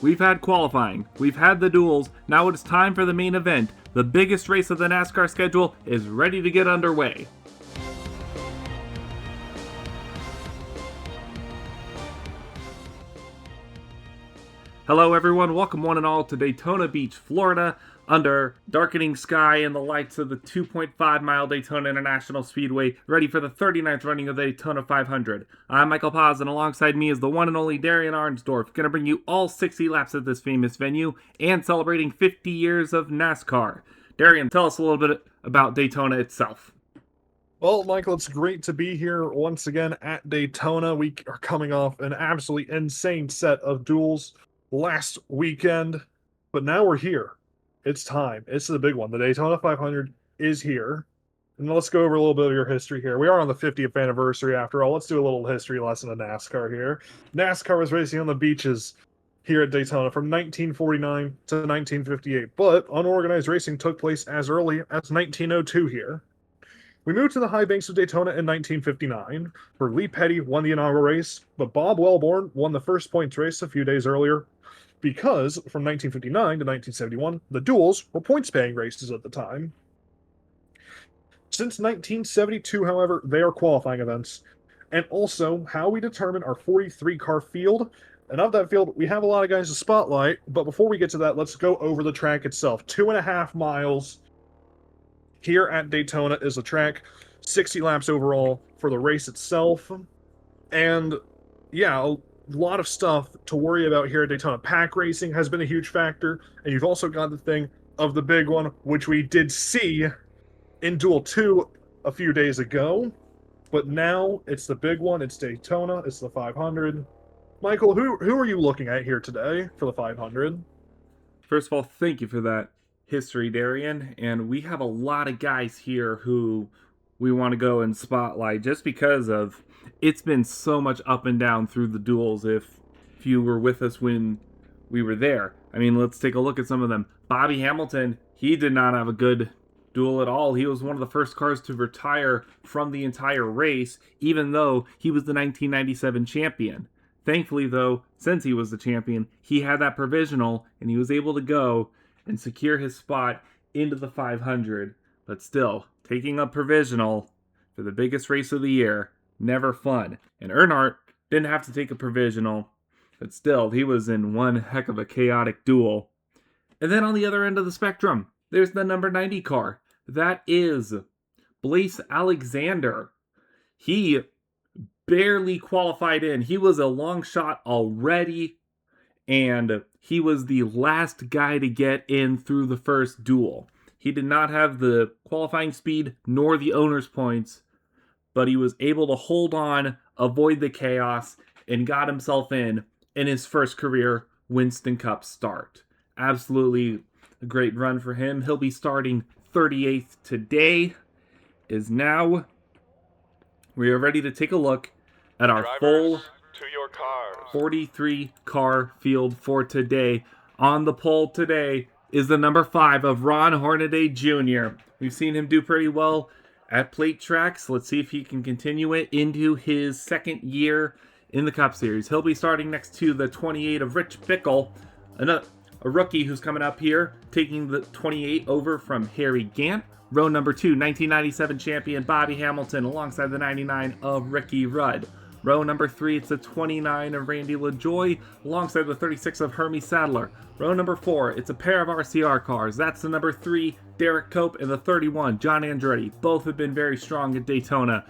we've had qualifying, we've had the duels, now it is time for the main event. The biggest race of the NASCAR schedule is ready to get underway. Hello everyone, welcome one and all to Daytona Beach, Florida, under darkening sky and the lights of the 2.5 mile Daytona International Speedway, ready for the 39th running of the Daytona 500. I'm Michael Paz, and alongside me is the one and only Darien Arnsdroff, going to bring you all 60 laps of this famous venue and celebrating 50 years of NASCAR. Darien, tell us a little bit about Daytona itself. Well, Michael, it's great to be here once again at Daytona. We are coming off an absolutely insane set of duels last weekend, but now we're here. It's time. It's the big one. The Daytona 500 is here. And let's go over a little bit of your history here. We are on the 50th anniversary after all. Let's do a little history lesson of NASCAR here. NASCAR was racing on the beaches here at Daytona from 1949 to 1958, but unorganized racing took place as early as 1902 here. We moved to the high banks of Daytona in 1959, where Lee Petty won the inaugural race, but Bob Wellborn won the first points race a few days earlier, because from 1959 to 1971, the duels were points-paying races at the time. Since 1972, however, they are qualifying events, and also how we determine our 43-car field. And of that field, we have a lot of guys to spotlight, but before we get to that, let's go over the track itself. 2.5 miles here at Daytona is the track, 60 laps overall for the race itself, and yeah, a lot of stuff to worry about here at Daytona. Pack racing has been a huge factor, and you've also got the thing of the big one, which we did see in Duel 2 a few days ago, but now it's the big one. It's Daytona. It's the 500. Michael, who are you looking at here today for the 500? First of all, thank you for that history, Darien, and we have a lot of guys here who we want to go and spotlight just because of it's been so much up and down through the duels. If you were with us when we were there, I mean, let's take a look at some of them. Bobby Hamilton, he did not have a good duel at all. He was one of the first cars to retire from the entire race, even though he was the 1997 champion. Thankfully, though, since he was the champion, he had that provisional and he was able to go and secure his spot into the 500. But still, taking a provisional for the biggest race of the year, never fun. And Earnhardt didn't have to take a provisional, but still, he was in one heck of a chaotic duel. And then on the other end of the spectrum, there's the number 90 car. That is Blaise Alexander. He barely qualified in. He was a long shot already, and he was the last guy to get in through the first duel. He did not have the qualifying speed nor the owner's points, but he was able to hold on, avoid the chaos, and got himself in his first career Winston Cup start. Absolutely a great run for him. He'll be starting 38th today. Now we are ready to take a look at our full 43 car field for today. On the pole today is the number 5 of Ron Hornaday Jr. We've seen him do pretty well at plate tracks. Let's see if he can continue it into his second year in the Cup Series. He'll be starting next to the 28 of Rich Bickle, a rookie who's coming up here, taking the 28 over from Harry Gant. Row number 2, 1997 champion Bobby Hamilton alongside the 99 of Ricky Rudd. Row number 3, it's the 29 of Randy LaJoie alongside the 36 of Hermie Sadler. Row number 4, it's a pair of RCR cars. That's the number 3, Derek Cope, and the 31, John Andretti. Both have been very strong at Daytona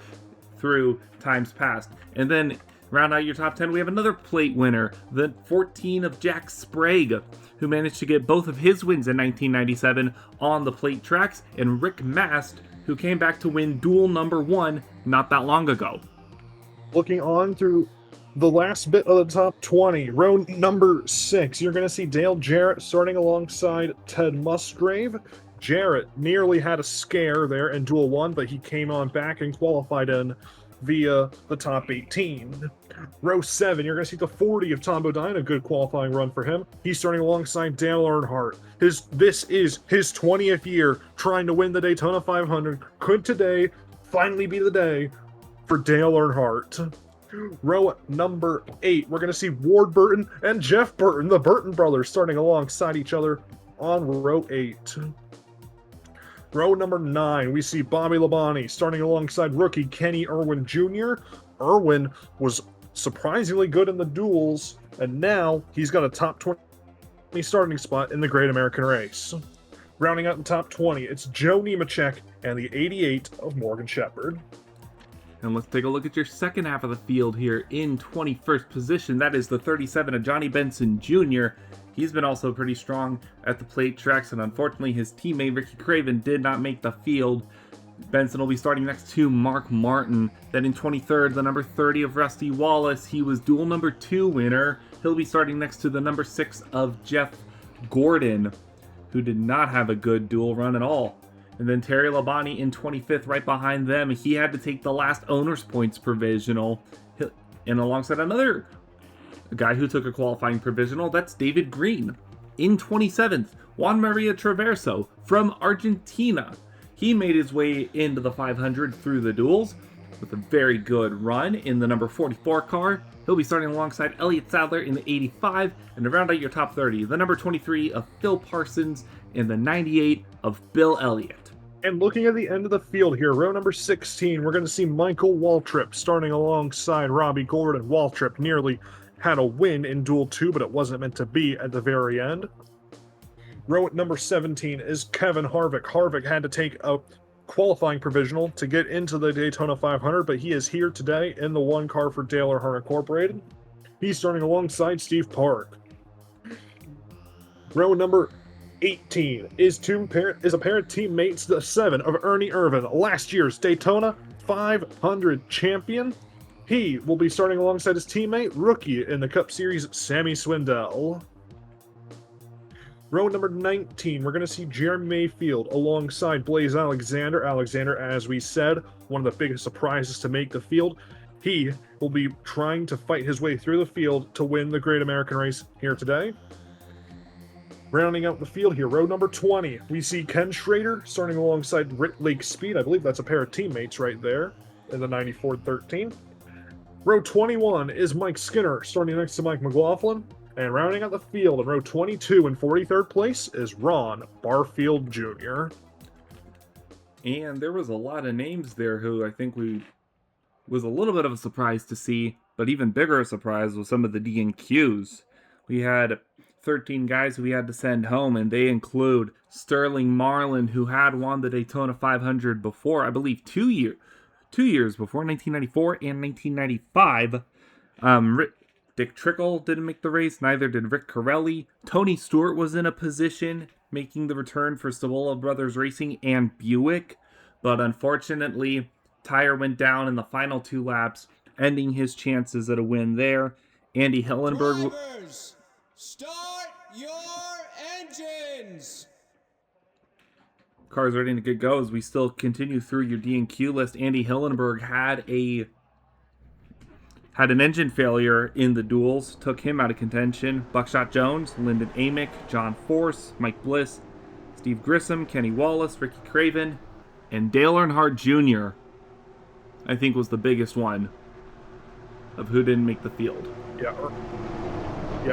through times past. And then round out your top 10, we have another plate winner, the 14 of Jack Sprague, who managed to get both of his wins in 1997 on the plate tracks, and Rick Mast, who came back to win duel number 1 not that long ago. Looking on through the last bit of the top 20, row number 6, you're going to see Dale Jarrett starting alongside Ted Musgrave. Jarrett nearly had a scare there in Duel 1, but he came on back and qualified in via the top 18. Row 7, you're going to see the 40 of Tom Bodine, a good qualifying run for him. He's starting alongside Dale Earnhardt. This is his 20th year trying to win the Daytona 500. Could today finally be the day for Dale Earnhardt? Row number 8, we're going to see Ward Burton and Jeff Burton, the Burton brothers, starting alongside each other on row 8. Row number 9, we see Bobby Labonte starting alongside rookie Kenny Irvan Jr. Irwin was surprisingly good in the duels, and now he's got a top 20 starting spot in the Great American Race. Rounding out in top 20, it's Joe Nemechek and the 88 of Morgan Shepherd. And let's take a look at your second half of the field here in 21st position. That is the 37 of Johnny Benson Jr. He's been also pretty strong at the plate tracks, and unfortunately his teammate Ricky Craven did not make the field. Benson will be starting next to Mark Martin. Then in 23rd, the number 30 of Rusty Wallace. He was duel number 2 winner. He'll be starting next to the number 6 of Jeff Gordon, who did not have a good duel run at all. And then Terry Labonte in 25th, right behind them. He had to take the last owner's points provisional. And alongside another guy who took a qualifying provisional, that's David Green. In 27th, Juan Maria Traverso from Argentina. He made his way into the 500 through the duels with a very good run in the number 44 car. He'll be starting alongside Elliott Sadler in the 85, and to round out your top 30, the number 23 of Phil Parsons and the 98 of Bill Elliott. And looking at the end of the field here, row number 16, we're going to see Michael Waltrip starting alongside Robbie Gordon. Waltrip nearly had a win in Duel 2, but it wasn't meant to be at the very end. Row number 17 is Kevin Harvick. Harvick had to take a qualifying provisional to get into the Daytona 500, but he is here today in the one car for Dale Earnhardt Incorporated. He's starting alongside Steve Park. Row number 18 is apparent teammates, the 7 of Ernie Irvan, last year's Daytona 500 champion. He will be starting alongside his teammate, rookie in the Cup Series, Sammy Swindell. Row number 19, we're going to see Jeremy Mayfield alongside Blaze Alexander. Alexander, as we said, one of the biggest surprises to make the field. He will be trying to fight his way through the field to win the Great American Race here today. Rounding out the field here, row number 20, we see Ken Schrader starting alongside Lake Speed. I believe that's a pair of teammates right there in the 94-13. Row 21 is Mike Skinner starting next to Mike McLaughlin. And rounding out the field in row 22 in 43rd place is Ron Barfield Jr. And there was a lot of names there who I think was a little bit of a surprise to see, but even bigger a surprise was some of the D&Qs. We had 13 guys who we had to send home, and they include Sterling Marlin, who had won the Daytona 500 before, I believe 2 years before, 1994 and 1995. Dick Trickle didn't make the race, neither did Rick Corelli. Tony Stewart was in a position, making the return for Stavola Brothers Racing and Buick, but unfortunately, tire went down in the final 2 laps, ending his chances at a win there. Andy Hillenberg... Drivers, start your engines! Cars ready to get go as we still continue through your D&Q list. Andy Hillenberg had an engine failure in the duels, took him out of contention. Buckshot Jones, Lyndon Amick, John Force, Mike Bliss, Steve Grissom, Kenny Wallace, Ricky Craven, and Dale Earnhardt Jr., I think was the biggest one of who didn't make the field. Yeah,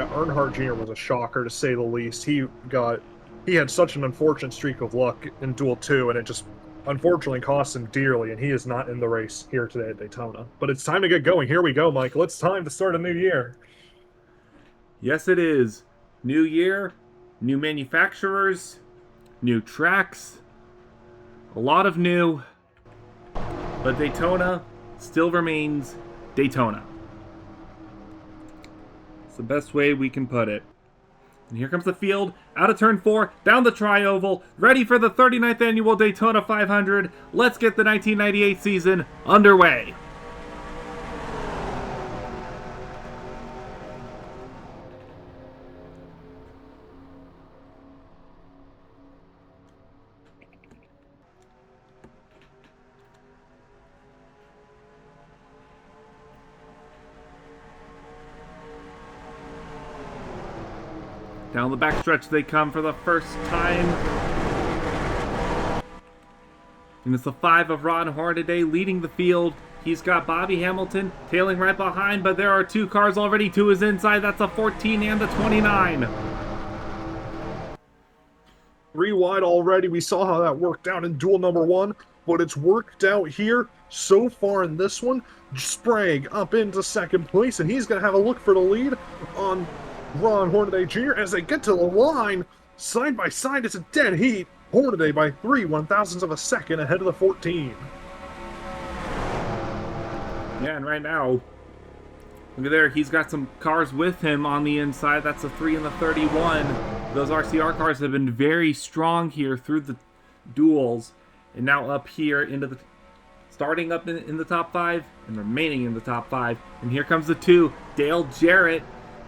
Earnhardt Jr. was a shocker, to say the least. He had such an unfortunate streak of luck in Duel 2, and it just unfortunately cost him dearly, and he is not in the race here today at Daytona. But it's time to get going. Here we go, Michael. It's time to start a new year. Yes, it is. New year, new manufacturers, new tracks, a lot of new, but Daytona still remains Daytona. It's the best way we can put it. And here comes the field, out of turn 4, down the tri-oval, ready for the 39th annual Daytona 500. Let's get the 1998 season underway. Down the backstretch they come for the first time. And it's the 5 of Ron Hornaday leading the field. He's got Bobby Hamilton tailing right behind, but there are 2 cars already to his inside. That's a 14 and a 29. 3 wide already. We saw how that worked out in duel number 1, but it's worked out here so far in this one. Sprague up into second place, and he's going to have a look for the lead on Ron Hornaday Jr. as they get to the line. Side by side, it's a dead heat. Hornaday by 3 1/1000ths of a second ahead of the 14. Yeah, and right now, look at there, he's got some cars with him on the inside. That's a 3 and the 31. Those RCR cars have been very strong here through the duels. And now up here into the... starting up in the top 5 and remaining in the top 5. And here comes the 2, Dale Jarrett,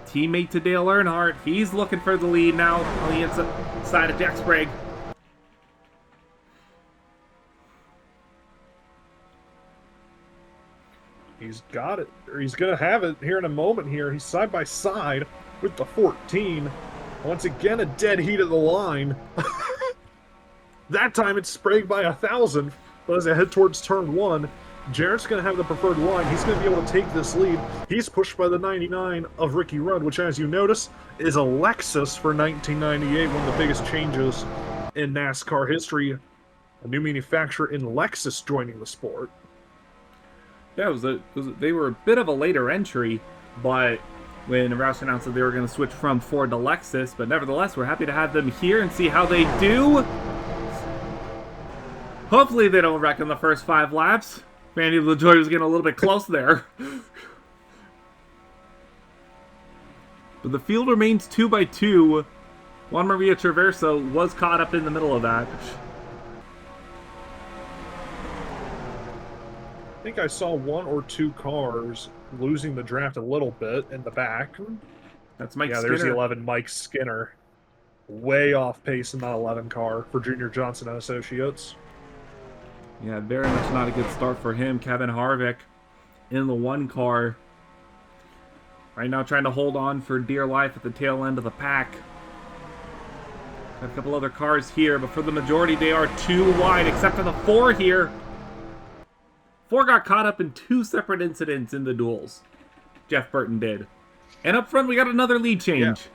teammate to Dale Earnhardt. He's looking for the lead now on the inside of Jack Sprague. He's got it, or he's going to have it here in a moment here. He's side by side with the 14. Once again, a dead heat at the line. That time it's Sprague by 1,000. But as they head towards turn 1, Jarrett's going to have the preferred line. He's going to be able to take this lead. He's pushed by the 99 of Ricky Rudd, which, as you notice, is a Lexus for 1998, one of the biggest changes in NASCAR history. A new manufacturer in Lexus joining the sport. Yeah, they were a bit of a later entry, but when Roush announced that they were going to switch from Ford to Lexus, but nevertheless, we're happy to have them here and see how they do. Hopefully they don't wreck in the first 5 laps. Randy LaJoy was getting a little bit close there. But the field remains 2 by 2. Juan Maria Traverso was caught up in the middle of that. I think I saw 1 or 2 cars losing the draft a little bit in the back. That's Mike Skinner. There's the 11, Mike Skinner. Way off pace in that 11 car for Junior Johnson and Associates. Yeah, very much not a good start for him. Kevin Harvick in the 1 car. Right now trying to hold on for dear life at the tail end of the pack. Got a couple other cars here, but for the majority they are 2 wide, except for the 4 here. 4 got caught up in 2 separate incidents in the duels. Jeff Burton did. And up front, we got another lead change.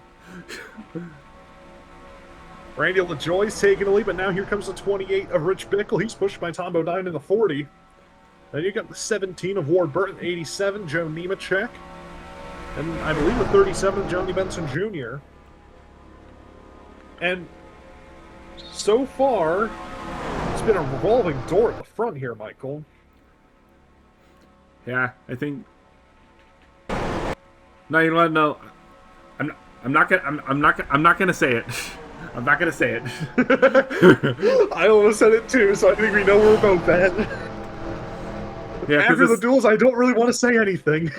Yeah. Randy LaJoy's taking the lead, but now here comes the 28 of Rich Bickle. He's pushed by Tom Bodine in the 40. Then you got the 17 of Ward Burton, 87, Joe Nemechek. And I believe the 37 of Johnny Benson Jr. And so far, it's been a revolving door at the front here, Michael. Yeah, I think. No, you know what? No, I'm not gonna say it. I'm not gonna say it. I almost said it too, so I think we know where we're both at. Yeah, after the duels, I don't really want to say anything.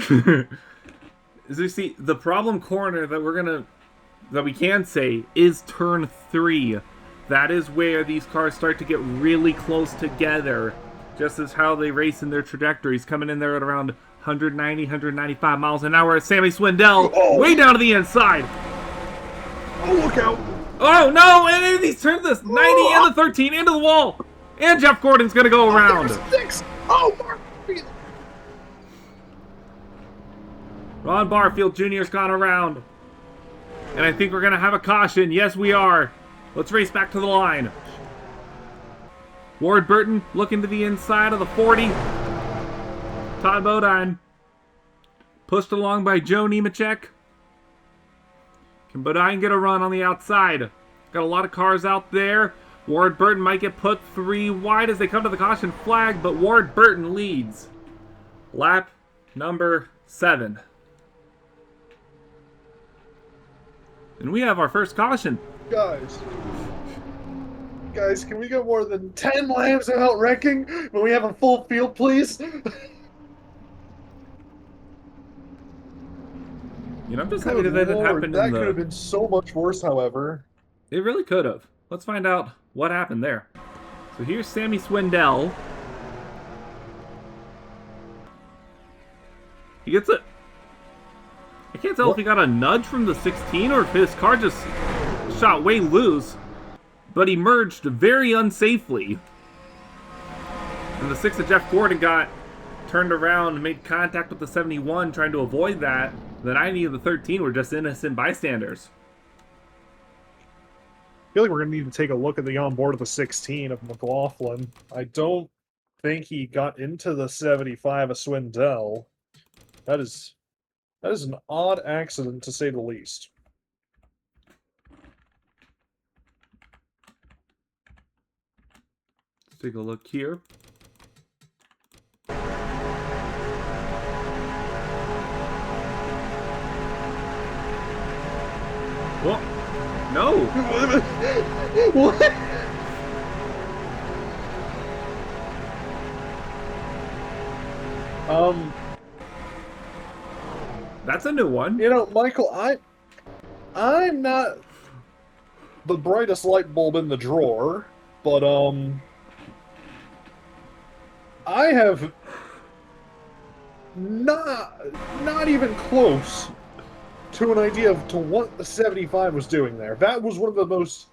As you see, the problem corner that we can say is turn 3. That is where these cars start to get really close together. Just as how they race in their trajectories, coming in there at around 190, 195 miles an hour. Sammy Swindell, way down to the inside. Oh, look out. Oh, no, and he's turned this 90 and the 13 into the wall. And Jeff Gordon's going to go around. Ron Barfield Jr.'s gone around. And I think we're going to have a caution. Yes, we are. Let's race back to the line. Ward Burton looking to the inside of the 40. Todd Bodine pushed along by Joe Nemechek. Can Bodine get a run on the outside? Got a lot of cars out there. Ward Burton might get put 3 wide as they come to the caution flag, but Ward Burton leads. Lap number 7. And we have our first caution. Guys, can we go more than 10 laps without wrecking when we have a full field, please? You know, I'm just happy that it happened. That could have been so much worse, however. It really could have. Let's find out what happened there. So here's Sammy Swindell. He gets it. I can't tell if he got a nudge from the 16 or if his car just shot way loose. But he merged very unsafely. And the 6 of Jeff Gordon got turned around and made contact with the 71 trying to avoid that. The 90 and the 13 were just innocent bystanders. I feel like we're going to need to take a look at the onboard of the 16 of McLaughlin. I don't think he got into the 75 of Swindell. That is an odd accident, to say the least. Let's take a look here. Well, no. What? That's a new one. You know, Michael, I'm not the brightest light bulb in the drawer, but I have not even close to an idea of to what the 75 was doing there. That was one of the most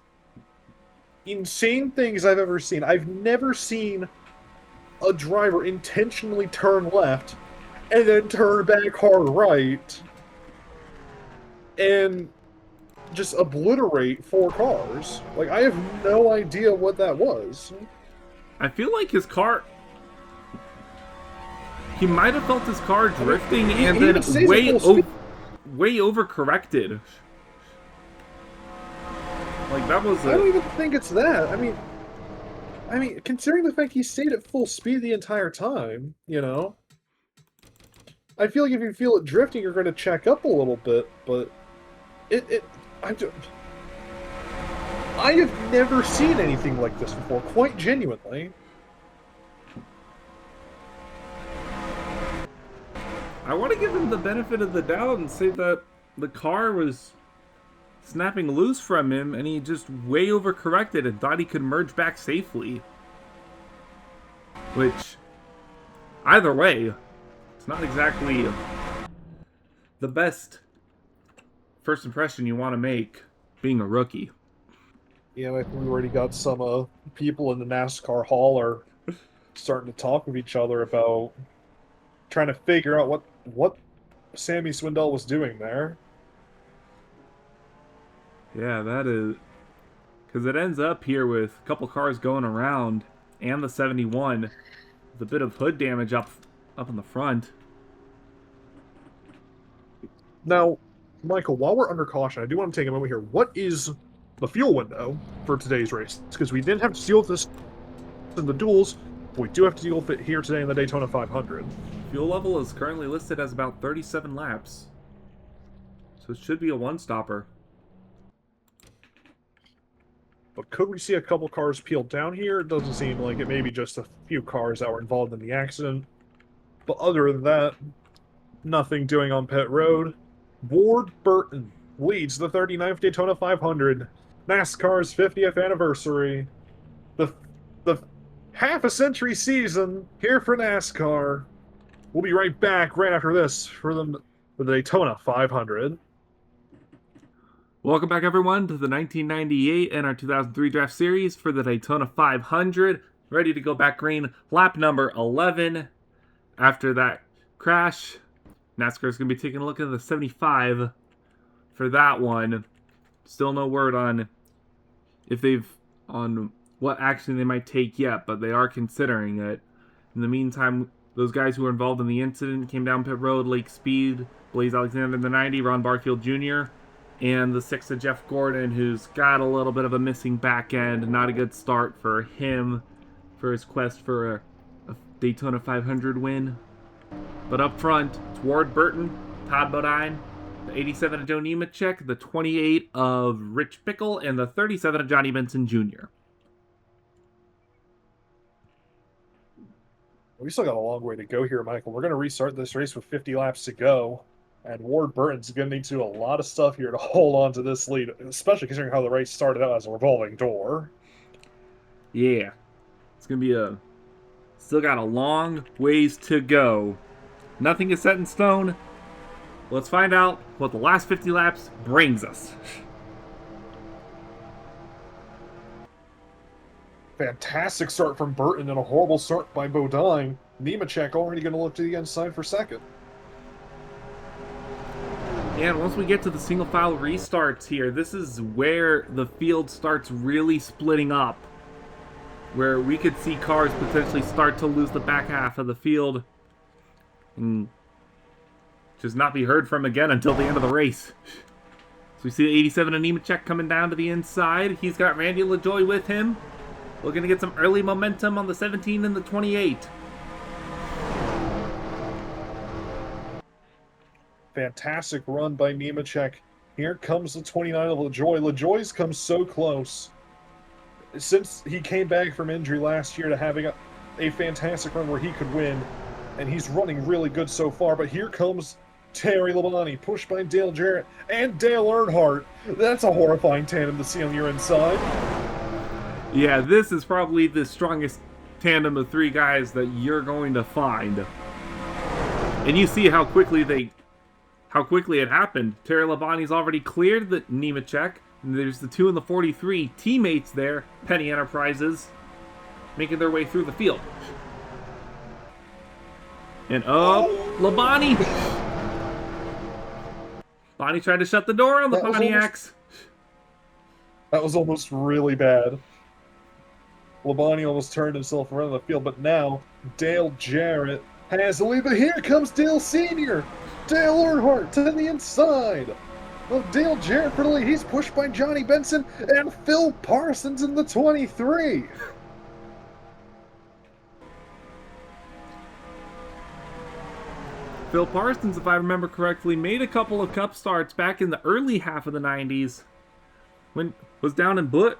insane things I've ever seen. I've never seen a driver intentionally turn left and then turn back hard right and just obliterate 4 cars. Like, I have no idea what that was. I feel like his car... He might have felt his car drifting and then way overcorrected. Like, that was I don't even think it's that. I mean, considering the fact he stayed at full speed the entire time, you know? I feel like if you feel it drifting, you're going to check up a little bit, but I have never seen anything like this before, quite genuinely. I want to give him the benefit of the doubt and say that the car was snapping loose from him and he just way overcorrected and thought he could merge back safely. Which, either way, it's not exactly the best first impression you want to make being a rookie. Yeah, I think we already got some people in the NASCAR hall are starting to talk with each other about trying to figure out what Sammy Swindell was doing there. Yeah, that is... Because it ends up here with a couple cars going around and the 71 with a bit of hood damage up in the front. Now, Michael, while we're under caution, I do want to take a moment here. What is the fuel window for today's race? Because we didn't have to deal with this in the duels, but we do have to deal with it here today in the Daytona 500. Fuel level is currently listed as about 37 laps. So it should be a one-stopper. But could we see a couple cars peeled down here? It doesn't seem like it. Maybe just a few cars that were involved in the accident. But other than that, nothing doing on pit road. Ward Burton leads the 39th Daytona 500, NASCAR's 50th anniversary. The half a century season here for NASCAR. We'll be right back right after this for the Daytona 500. Welcome back, everyone, to the 1998 and our 2003 Draft Series for the Daytona 500. Ready to go back green, lap number 11. After that crash, NASCAR is going to be taking a look at the 75 for that one. Still no word on what action they might take yet, but they are considering it. In the meantime, those guys who were involved in the incident came down pit road, Lake Speed, Blaze Alexander in the 90, Ron Barfield Jr., and the 6 of Jeff Gordon, who's got a little bit of a missing back end. Not a good start for him for his quest for a Daytona 500 win. But up front, it's Ward Burton, Todd Bodine, the 87 of Joe Nemechek, the 28 of Rich Pickle, and the 37 of Johnny Benson Jr. We still got a long way to go here, Michael. We're going to restart this race with 50 laps to go. And Ward Burton's going to need to do a lot of stuff here to hold on to this lead, especially considering how the race started out as a revolving door. Yeah. It's going to be still got a long ways to go. Nothing is set in stone. Let's find out what the last 50 laps brings us. Fantastic start from Burton and a horrible start by Bodine. Nemechek already going to look to the inside for second. Yeah, and once we get to the single file restarts here, this is where the field starts really splitting up. Where we could see cars potentially start to lose the back half of the field and just not be heard from again until the end of the race. So we see the 87 of Nemechek coming down to the inside. He's got Randy LaJoy with him. Looking to get some early momentum on the 17 and the 28. Fantastic run by Nemechek. Here comes the 29 of LaJoy. LaJoy's come so close. Since he came back from injury last year to having a fantastic run where he could win, and he's running really good so far, but here comes Terry Labonte, pushed by Dale Jarrett and Dale Earnhardt. That's a horrifying tandem to see on your inside. Yeah, this is probably the strongest tandem of three guys that you're going to find. And you see how quickly it happened. Terry Labonte's already cleared the Nemechek. And there's the 2 and the 43 teammates there, Penny Enterprises, making their way through the field. And Labonte! Bonnie tried to shut the door on the Pontiacs. That was almost really bad. Labonte almost turned himself around the field, but now Dale Jarrett has the lead. But here comes Dale Sr. Dale Earnhardt to the inside of Dale Jarrett for the lead. He's pushed by Johnny Benson and Phil Parsons in the 23. Phil Parsons, if I remember correctly, made a couple of cup starts back in the early half of the 90s. When was down in Busch,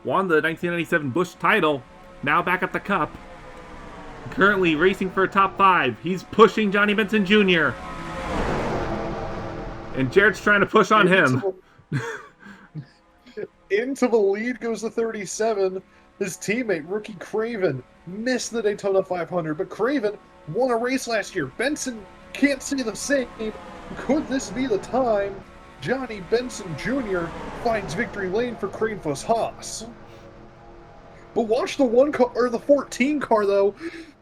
won the 1997 Busch title, now back at the Cup. Currently racing for a top 5. He's pushing Johnny Benson Jr. And Jarrett's trying to push on him. Into the lead goes the 37. His teammate, Rookie Craven, missed the Daytona 500, but Craven won a race last year. Benson can't say the same. Could this be the time Johnny Benson Jr. finds victory lane for Cranefuss Haas? But watch the 14 car though.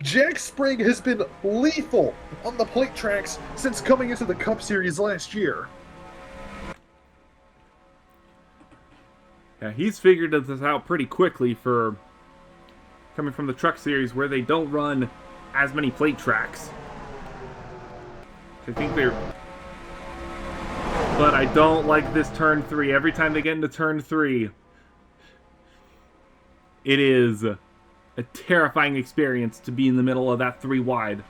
Jack Sprague has been lethal on the plate tracks since coming into the Cup Series last year. Yeah, he's figured this out pretty quickly for coming from the Truck Series where they don't run as many plate tracks. I think but I don't like this turn 3. Every time they get into turn 3, it is a terrifying experience to be in the middle of that 3 wide.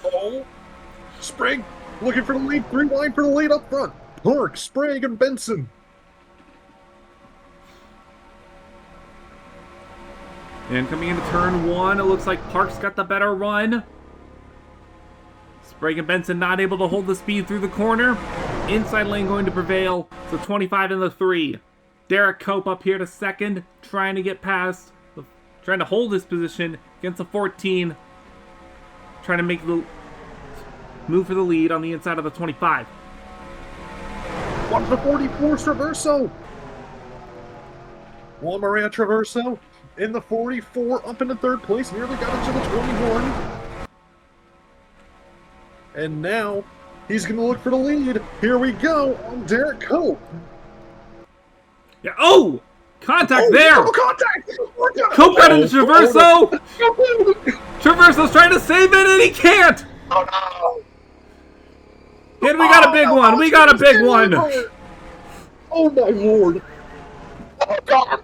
Oh, Sprague looking for the lead, 3 wide for the lead up front. Park, Sprague, and Benson. And coming into turn 1, it looks like Park's got the better run. Sprague and Benson not able to hold the speed through the corner. Inside lane going to prevail. So 25 in the 3. Derek Cope up here to second, trying to get past, trying to hold his position against the 14. Trying to make the move for the lead on the inside of the 25. Watch the 44 Traverso. Juan Maria Traverso in the 44, up into 3rd place, nearly got into the 21. And now he's going to look for the lead. Here we go on Derek Cope. Yeah. Oh! Contact there! No, contact! Cope got into Traverso! Traverso's trying to save it and he can't! Oh no! And we got a big one! We got a big one! Oh my lord! Oh god!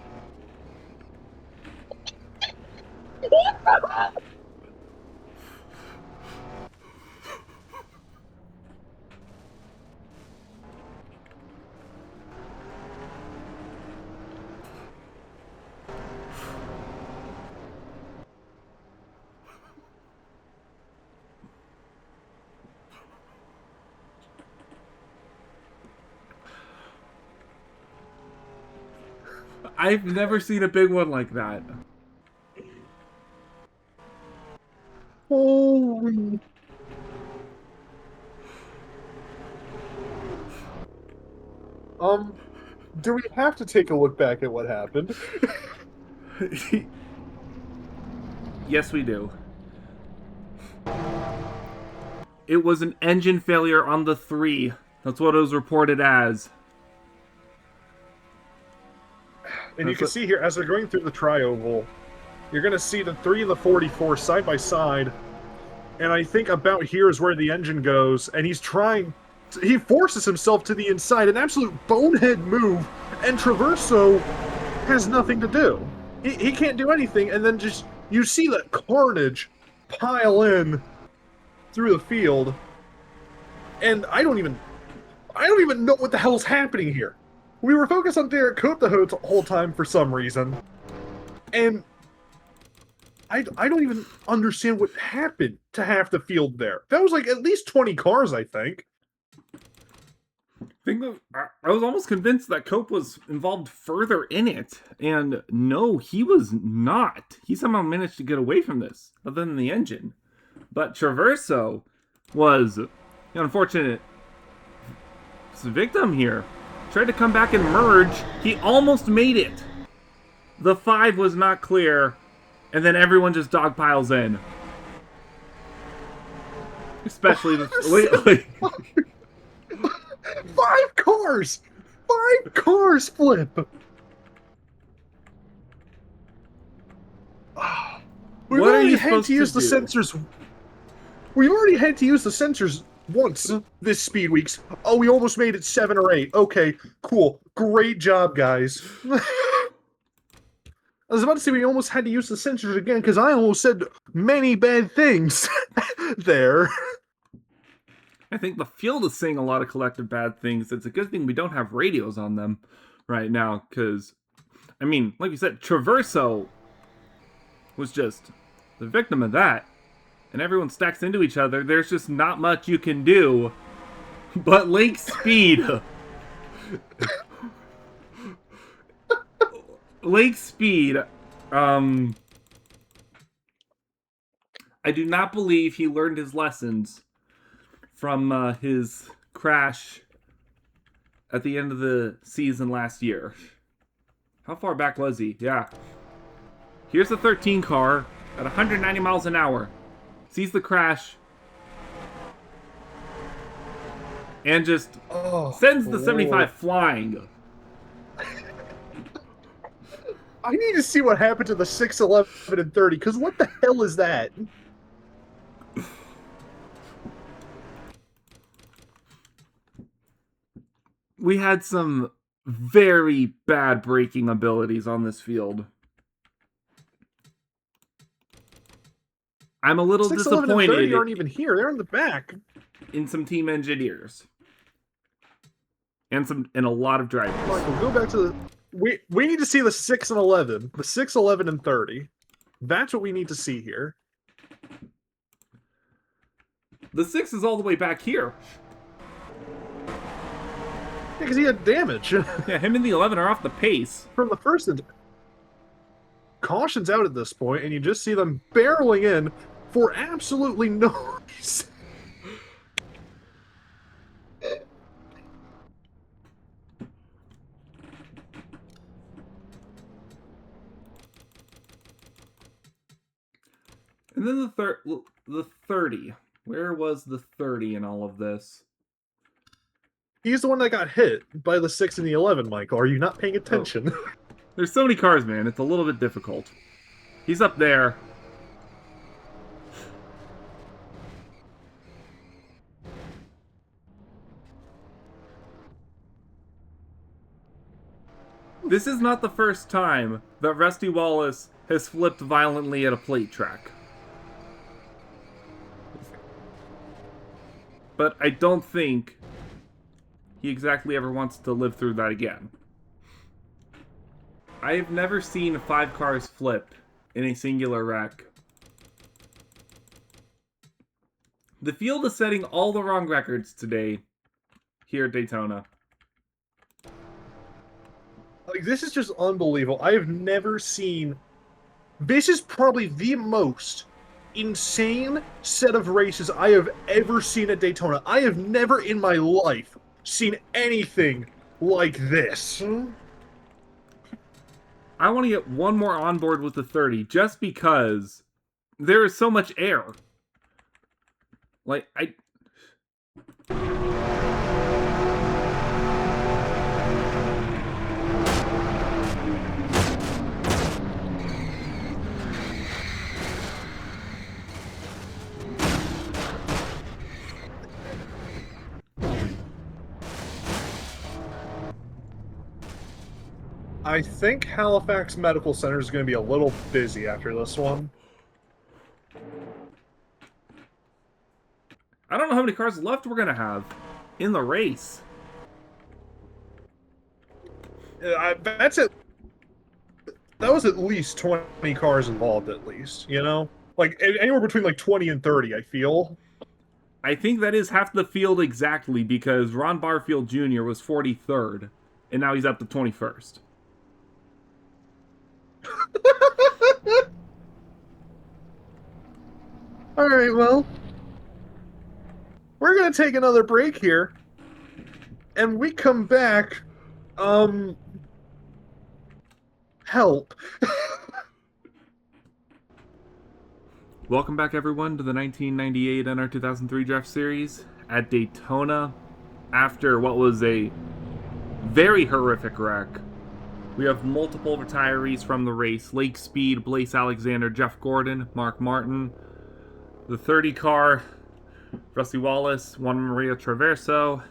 I've never seen a big one like that. Holy. Do we have to take a look back at what happened? Yes, we do. It was an engine failure on the 3. That's what it was reported as. And you can see here, as they're going through the tri-oval, you're going to see the 3 and the 44 side by side. And I think about here is where the engine goes. And he's trying... He forces himself to the inside. An absolute bonehead move. And Traverso has nothing to do. He can't do anything. And then just... You see that carnage pile in through the field. And I don't even know what the hell's happening here. We were focused on Derek Cope the whole time for some reason. And I don't even understand what happened to half the field there. That was like at least 20 cars, I think. I was almost convinced that Cope was involved further in it. And no, he was not. He somehow managed to get away from this, other than the engine. But Traverso was the unfortunate victim here. Tried to come back and merge. He almost made it. The 5 was not clear. And then everyone just dogpiles in. Especially the... 5 cars! 5 cars flip! We've already had to use the sensors. We already had to use the sensors once this speed weeks. Oh, we almost made it 7 or 8. Okay, cool. Great job, guys. I was about to say we almost had to use the sensors again because I almost said many bad things there. I think the field is saying a lot of collective bad things. It's a good thing we don't have radios on them right now because, I mean, like you said, Traverso was just the victim of that. And everyone stacks into each other. There's just not much you can do but lake speed. Lake speed. I do not believe he learned his lessons from his crash at the end of the season last year. How far back was he? Yeah. Here's the 13 car at 190 miles an hour. Sees the crash. And just sends the 75 flying. I need to see what happened to the 6, 11, and 30, because what the hell is that? We had some very bad braking abilities on this field. I'm a little 6, 11, and disappointed. 30 aren't even here. They're in the back. In some team engineers. And a lot of drivers. Michael, go back to the... We need to see the 6 and 11. The 6, 11, and 30. That's what we need to see here. The 6 is all the way back here. Yeah, because he had damage. Yeah, him and the 11 are off the pace. From the first... Caution's out at this point, and you just see them barreling in for absolutely no reason. And then the 30. Where was the 30 in all of this? He's the one that got hit by the 6 and the 11, Michael. Are you not paying attention? Oh. There's so many cars, man. It's a little bit difficult. He's up there. This is not the first time that Rusty Wallace has flipped violently at a plate track. But I don't think he exactly ever wants to live through that again. I have never seen 5 cars flip in a singular wreck. The field is setting all the wrong records today here at Daytona. Like, this is just unbelievable. I have never seen... This is probably the most insane set of races I have ever seen at Daytona. I have never in my life seen anything like this. I want to get one more on board with the 30 just because there is so much air. Like, I think Halifax Medical Center is going to be a little busy after this one. I don't know how many cars left we're gonna have in the race. That's it. That was at least 20 cars involved, at least, you know? Like, anywhere between, like, 20 and 30, I feel. I think that is half the field exactly, because Ron Barfield Jr. was 43rd, and now he's up to 21st. Alright, well, we're going to take another break here, and we come back, help. Welcome back, everyone, to the 1998 NR2003 Draft Series at Daytona. After what was a very horrific wreck, we have multiple retirees from the race. Lake Speed, Blaise Alexander, Jeff Gordon, Mark Martin. The 30 car, Rusty Wallace, Juan Maria Traverso,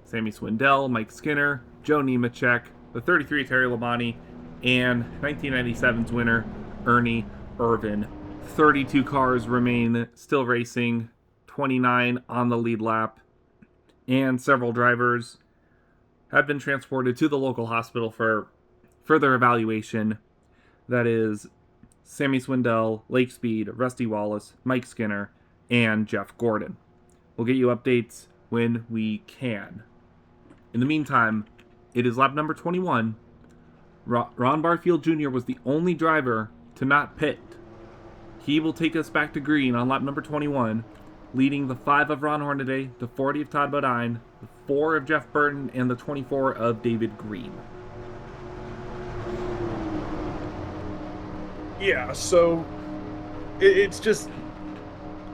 Sammy Swindell, Mike Skinner, Joe Nemechek, the 33 Terry Labonte, and 1997's winner, Ernie Irvan. 32 cars remain still racing, 29 on the lead lap, and several drivers have been transported to the local hospital for further evaluation. That is Sammy Swindell, Lake Speed, Rusty Wallace, Mike Skinner, and Jeff Gordon. We'll get you updates when we can. In the meantime, it is lap number 21. Ron Barfield Jr. was the only driver to not pit. He will take us back to green on lap number 21, leading the 5 of Ron Hornaday, the 40 of Todd Bodine, the 4 of Jeff Burton, and the 24 of David Green. Yeah, so it's just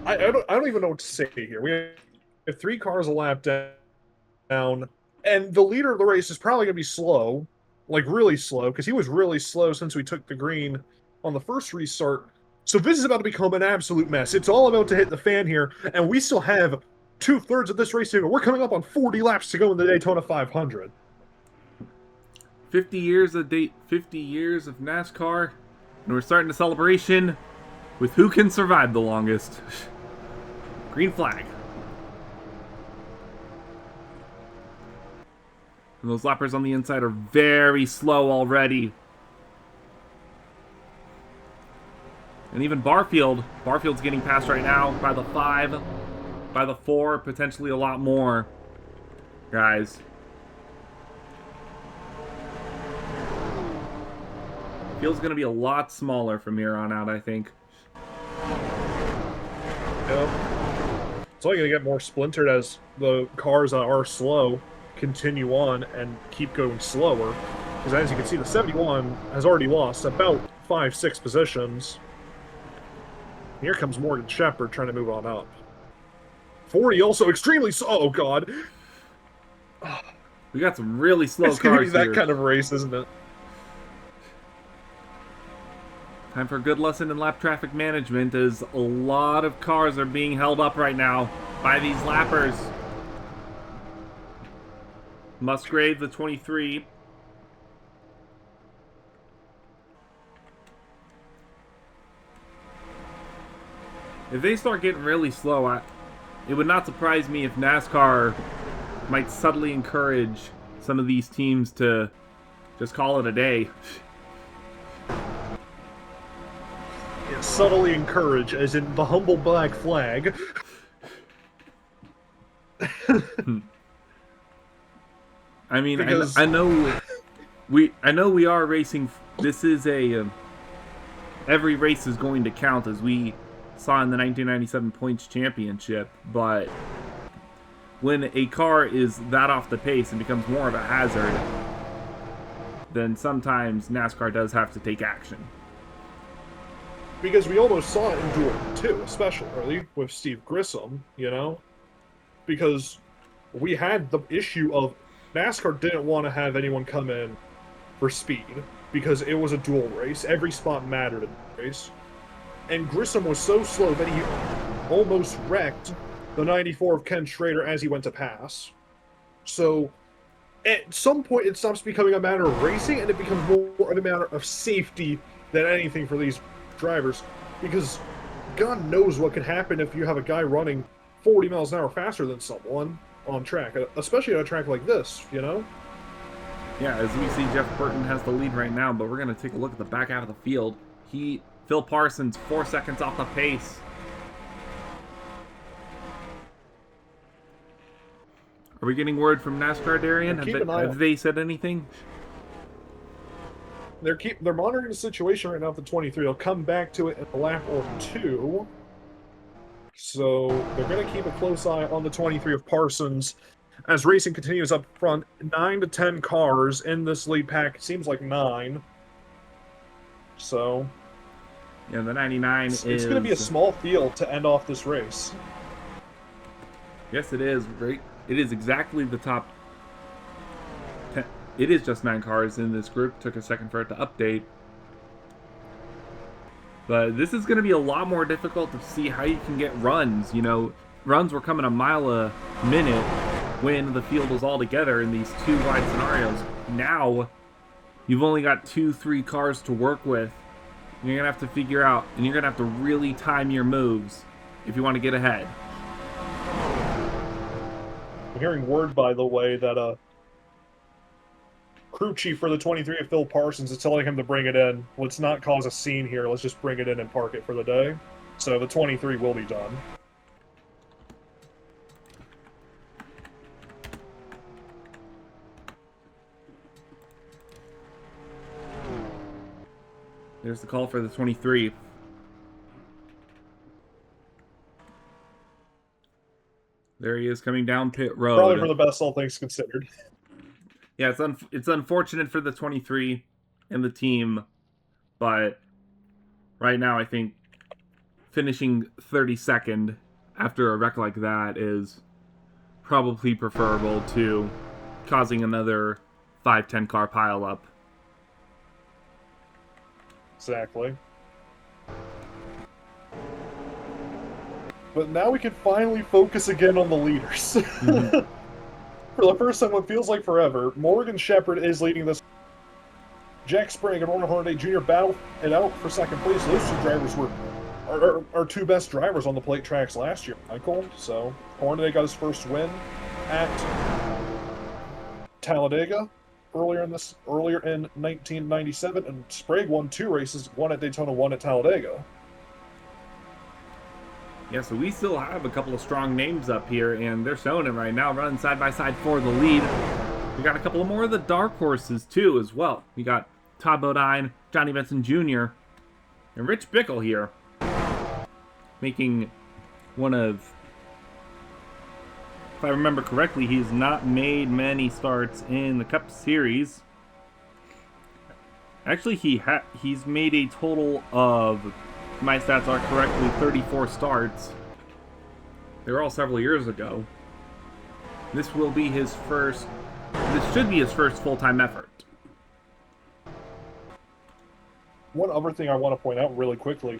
I don't even know what to say here. We have 3 cars a lap down, and the leader of the race is probably going to be slow, like really slow, because he was really slow since we took the green on the first restart. So this is about to become an absolute mess. It's all about to hit the fan here, and we still have 2/3 of this race to go. We're coming up on 40 laps to go in the Daytona 500. 50 years of NASCAR, and we're starting a celebration with who can survive the longest. Green flag. And those lappers on the inside are very slow already. And even Barfield's getting passed right now by the 5, by the 4, potentially a lot more. Guys. Field's going to be a lot smaller from here on out, I think. Yep. It's only going to get more splintered as the cars that are slow continue on and keep going slower. Because as you can see, the 71 has already lost about 5-6 positions. Here comes Morgan Shepherd trying to move on up. 40 also extremely slow. Oh, God. We got some really slow It's going to cars be that here. kind of race, isn't it? Time for a good lesson in lap traffic management, as a lot of cars are being held up right now by these lappers. Musgrave, the 23. If they start getting really slow, it would not surprise me if NASCAR might subtly encourage some of these teams to just call it a day. Yeah, subtly encourage, as in the humble black flag. I mean, Because- I know we are racing. This is a every race is going to count, as we saw in the 1997 Points Championship. But when a car is that off the pace and becomes more of a hazard, then sometimes NASCAR does have to take action. Because we almost saw it in Duel 2, especially with Steve Grissom, you know? Because we had the issue of NASCAR didn't want to have anyone come in for speed because it was a dual race. Every spot mattered in the race. And Grissom was so slow that he almost wrecked the 94 of Ken Schrader as he went to pass. So at some point it stops becoming a matter of racing and it becomes more of a matter of safety than anything for these drivers, because God knows what could happen if you have a guy running 40 miles an hour faster than someone on track, especially on a track like this, you know? Yeah, as we see, Jeff Burton has the lead right now, but we're going to take a look at the back half of the field. Phil Parsons, 4 seconds off the pace. Are we getting word from NASCAR, Darien? Have they said anything? They're monitoring the situation right now at the 23. They'll come back to it in a lap or two. So they're going to keep a close eye on the 23 of Parsons as racing continues up front. 9 to 10 cars in this lead pack. It seems like 9. So yeah, the 99 it's going to be a small field to end off this race. Yes, it is. Right. It is exactly the top 10. It is just 9 cars in this group. Took a second for it to update. But this is going to be a lot more difficult to see how you can get runs. You know, runs were coming a mile a minute when the field was all together in these 2 wide scenarios. Now, you've only got 2-3 cars to work with. You're going to have to figure out, and you're going to have to really time your moves if you want to get ahead. I'm hearing word, by the way, that crew chief for the 23 of Phil Parsons is telling him to bring it in. Let's not cause a scene here. Let's just bring it in and park it for the day. So the 23 will be done. There's the call for the 23. There he is coming down pit road. Probably for the best, all things considered. Yeah, it's unfortunate for the 23 and the team, but right now I think finishing 32nd after a wreck like that is probably preferable to causing another 5-10 car pileup. Exactly. But now we can finally focus again on the leaders. Mm-hmm. For the first time, it feels like forever, Morgan Shepherd is leading this. Jack Sprague and Ronald Hornaday Jr. battle it out for second place. Those 2 drivers were our 2 best drivers on the plate tracks last year, Michael. So Hornaday got his first win at Talladega earlier in 1997, and Sprague won 2 races, 1 at Daytona, 1 at Talladega. Yeah, so we still have a couple of strong names up here, and they're showing it right now, running side by side for the lead. We got a couple of more of the dark horses, too, as well. We got Todd Bodine, Johnny Benson Jr., and Rich Bickle here, making one of, if I remember correctly, he's not made many starts in the Cup Series. Actually, he's made a total of, my stats are correctly, 34 starts. They were all several years ago. This will be his first, this should be his first full-time effort. One other thing I want to point out really quickly,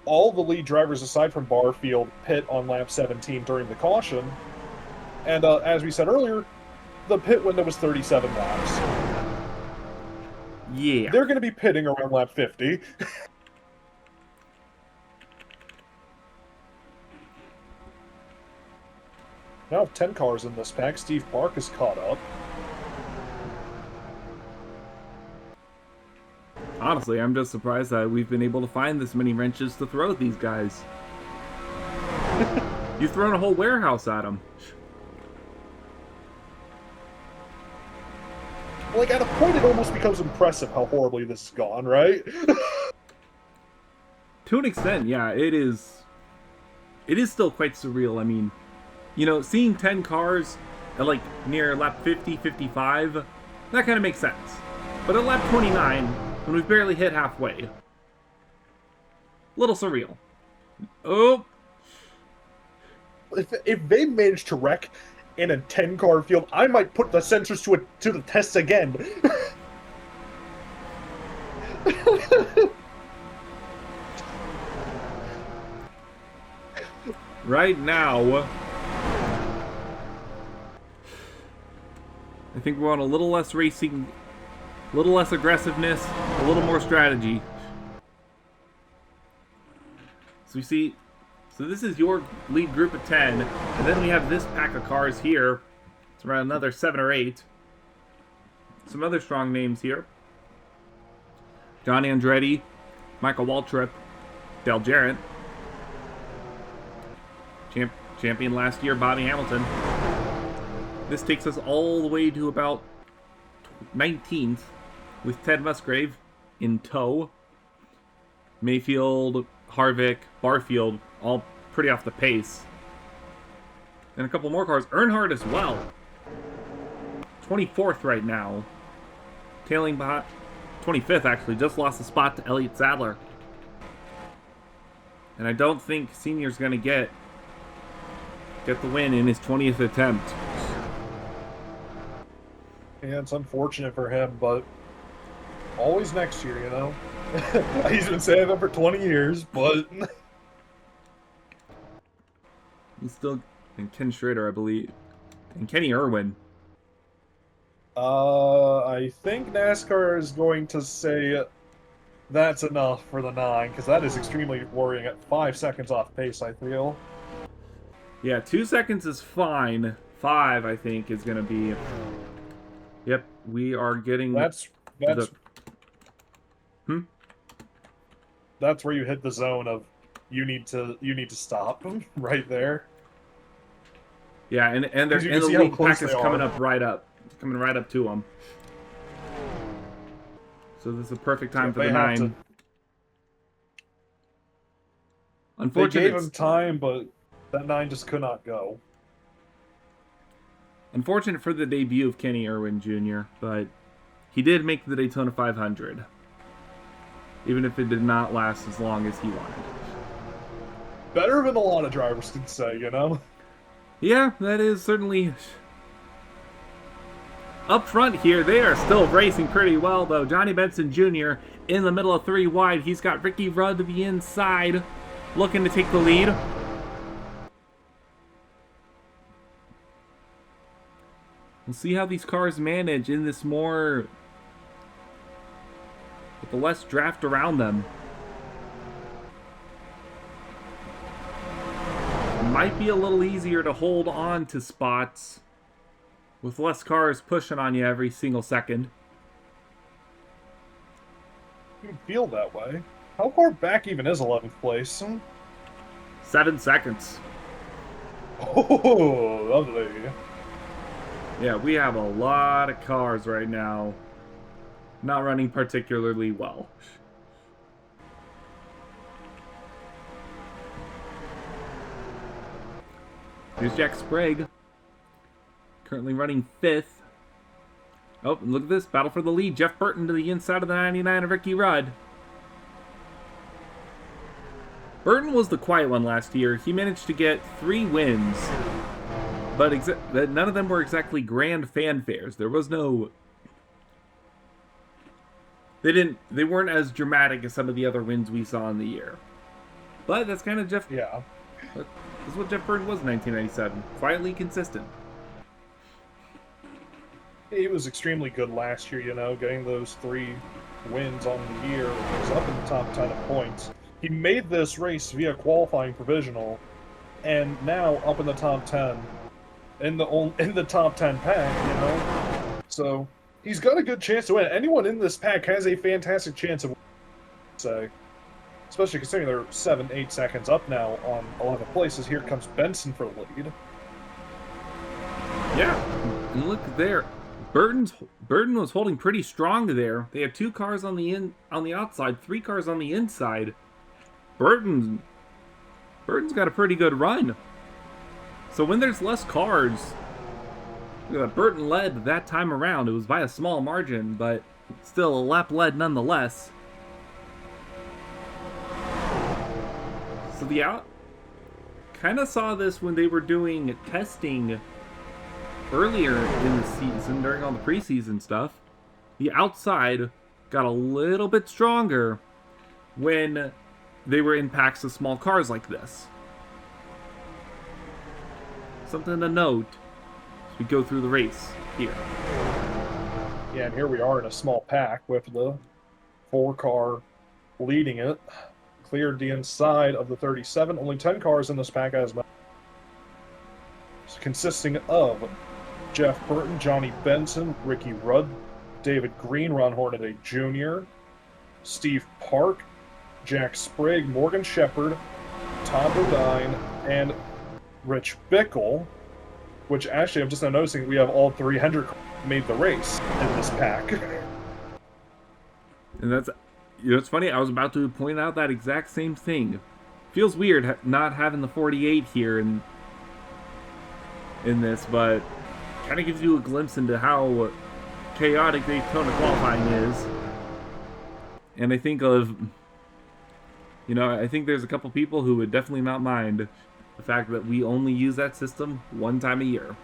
all the lead drivers aside from Barfield pit on lap 17 during the caution, and as we said earlier, the pit window was 37 laps. Yeah. They're going to be pitting around lap 50. Now 10 cars in this pack. Steve Park is caught up. Honestly, I'm just surprised that we've been able to find this many wrenches to throw at these guys. You've thrown a whole warehouse at them. Like, at a point, it almost becomes impressive how horribly this has gone, right? To an extent, yeah, it is. It is still quite surreal. I mean, you know, seeing 10 cars at, like, near lap 50, 55, that kind of makes sense. But at lap 29, when we've barely hit halfway, Little surreal. Oh, If they manage to wreck in a 10-car field, I might put the sensors to the test again. right now, I think we're on a little less racing, a little less aggressiveness, a little more strategy. So we see, so this is your lead group of 10, and then we have this pack of cars here. It's around another 7 or 8. Some other strong names here. John Andretti, Michael Waltrip, Dale Jarrett. Champion last year, Bobby Hamilton. This takes us all the way to about 19th with Ted Musgrave in tow. Mayfield, Harvick, Barfield, all pretty off the pace. And a couple more cars. Earnhardt as well. 24th right now. Tailing behind. 25th, actually. Just lost a spot to Elliott Sadler. And I don't think Senior's going to get the win in his 20th attempt. Yeah, it's unfortunate for him, but always next year, you know? He's been saying that for 20 years, but... He's still... And Ken Schrader, I believe. And Kenny Irwin. I think NASCAR is going to say that's enough for the 9, because that is extremely worrying at 5 seconds off pace, I feel. Yeah, 2 seconds is fine. 5, I think, is going to be... Yep, we are getting... That's where you hit the zone of you need to stop right there. Yeah, and the lead pack is coming right up to them. So this is a perfect time for the 9. Unfortunately, they gave him time, but that 9 just could not go. Unfortunate for the debut of Kenny Irwin Jr., but he did make the Daytona 500. Even if it did not last as long as he wanted. Better than a lot of drivers can say, you know? Yeah, that is certainly... Up front here, they are still racing pretty well, though. Johnny Benson Jr. in the middle of 3 wide. He's got Ricky Rudd to the inside, looking to take the lead. We'll see how these cars manage in this more... with the less draft around them. It might be a little easier to hold on to spots with less cars pushing on you every single second. You feel that way. How far back even is 11th place? 7 seconds. Oh, lovely. Yeah, we have a lot of cars right now not running particularly well. Here's Jack Sprague, currently running 5th. Oh, and look at this, battle for the lead. Jeff Burton to the inside of the 99 of Ricky Rudd. Burton was the quiet one last year. He managed to get 3 wins, but none of them were exactly grand fanfares. There was no... They weren't as dramatic as some of the other wins we saw in the year. But that's kind of Jeff... Yeah. That's what Jeff Burton was in 1997. Quietly consistent. He was extremely good last year, you know, getting those 3 wins on the year. He was up in the top 10 of points. He made this race via qualifying provisional, and now up in the top 10, in the top 10 pack, you know. So he's got a good chance to win. Anyone in this pack has a fantastic chance of winning, say. Especially considering they're 7-8 seconds up now on 11 places. Here comes Benson for the lead. Yeah, and look there. Burton was holding pretty strong there. They have 2 cars on the outside, 3 cars on the inside. Burton's got a pretty good run. So when there's less cars, Burton led that time around. It was by a small margin, but still a lap led nonetheless. So the out kind of saw this when they were doing testing earlier in the season during all the preseason stuff. The outside got a little bit stronger when they were in packs of small cars like this. Something to note as we go through the race here. Yeah, and here we are in a small pack with the 4-car leading it. Cleared the inside of the 37. Only 10 cars in this pack as well. Consisting of Jeff Burton, Johnny Benson, Ricky Rudd, David Green, Ron Hornaday Jr., Steve Park, Jack Sprague, Morgan Shepard, Tom Bodine, and Rich Bickle, which actually I'm just now noticing we have all 300 made the race in this pack. And that's, it's funny, I was about to point out that exact same thing. Feels weird not having the 48 here in this, but kind of gives you a glimpse into how chaotic Daytona qualifying is. And I think I think there's a couple people who would definitely not mind the fact that we only use that system one time a year.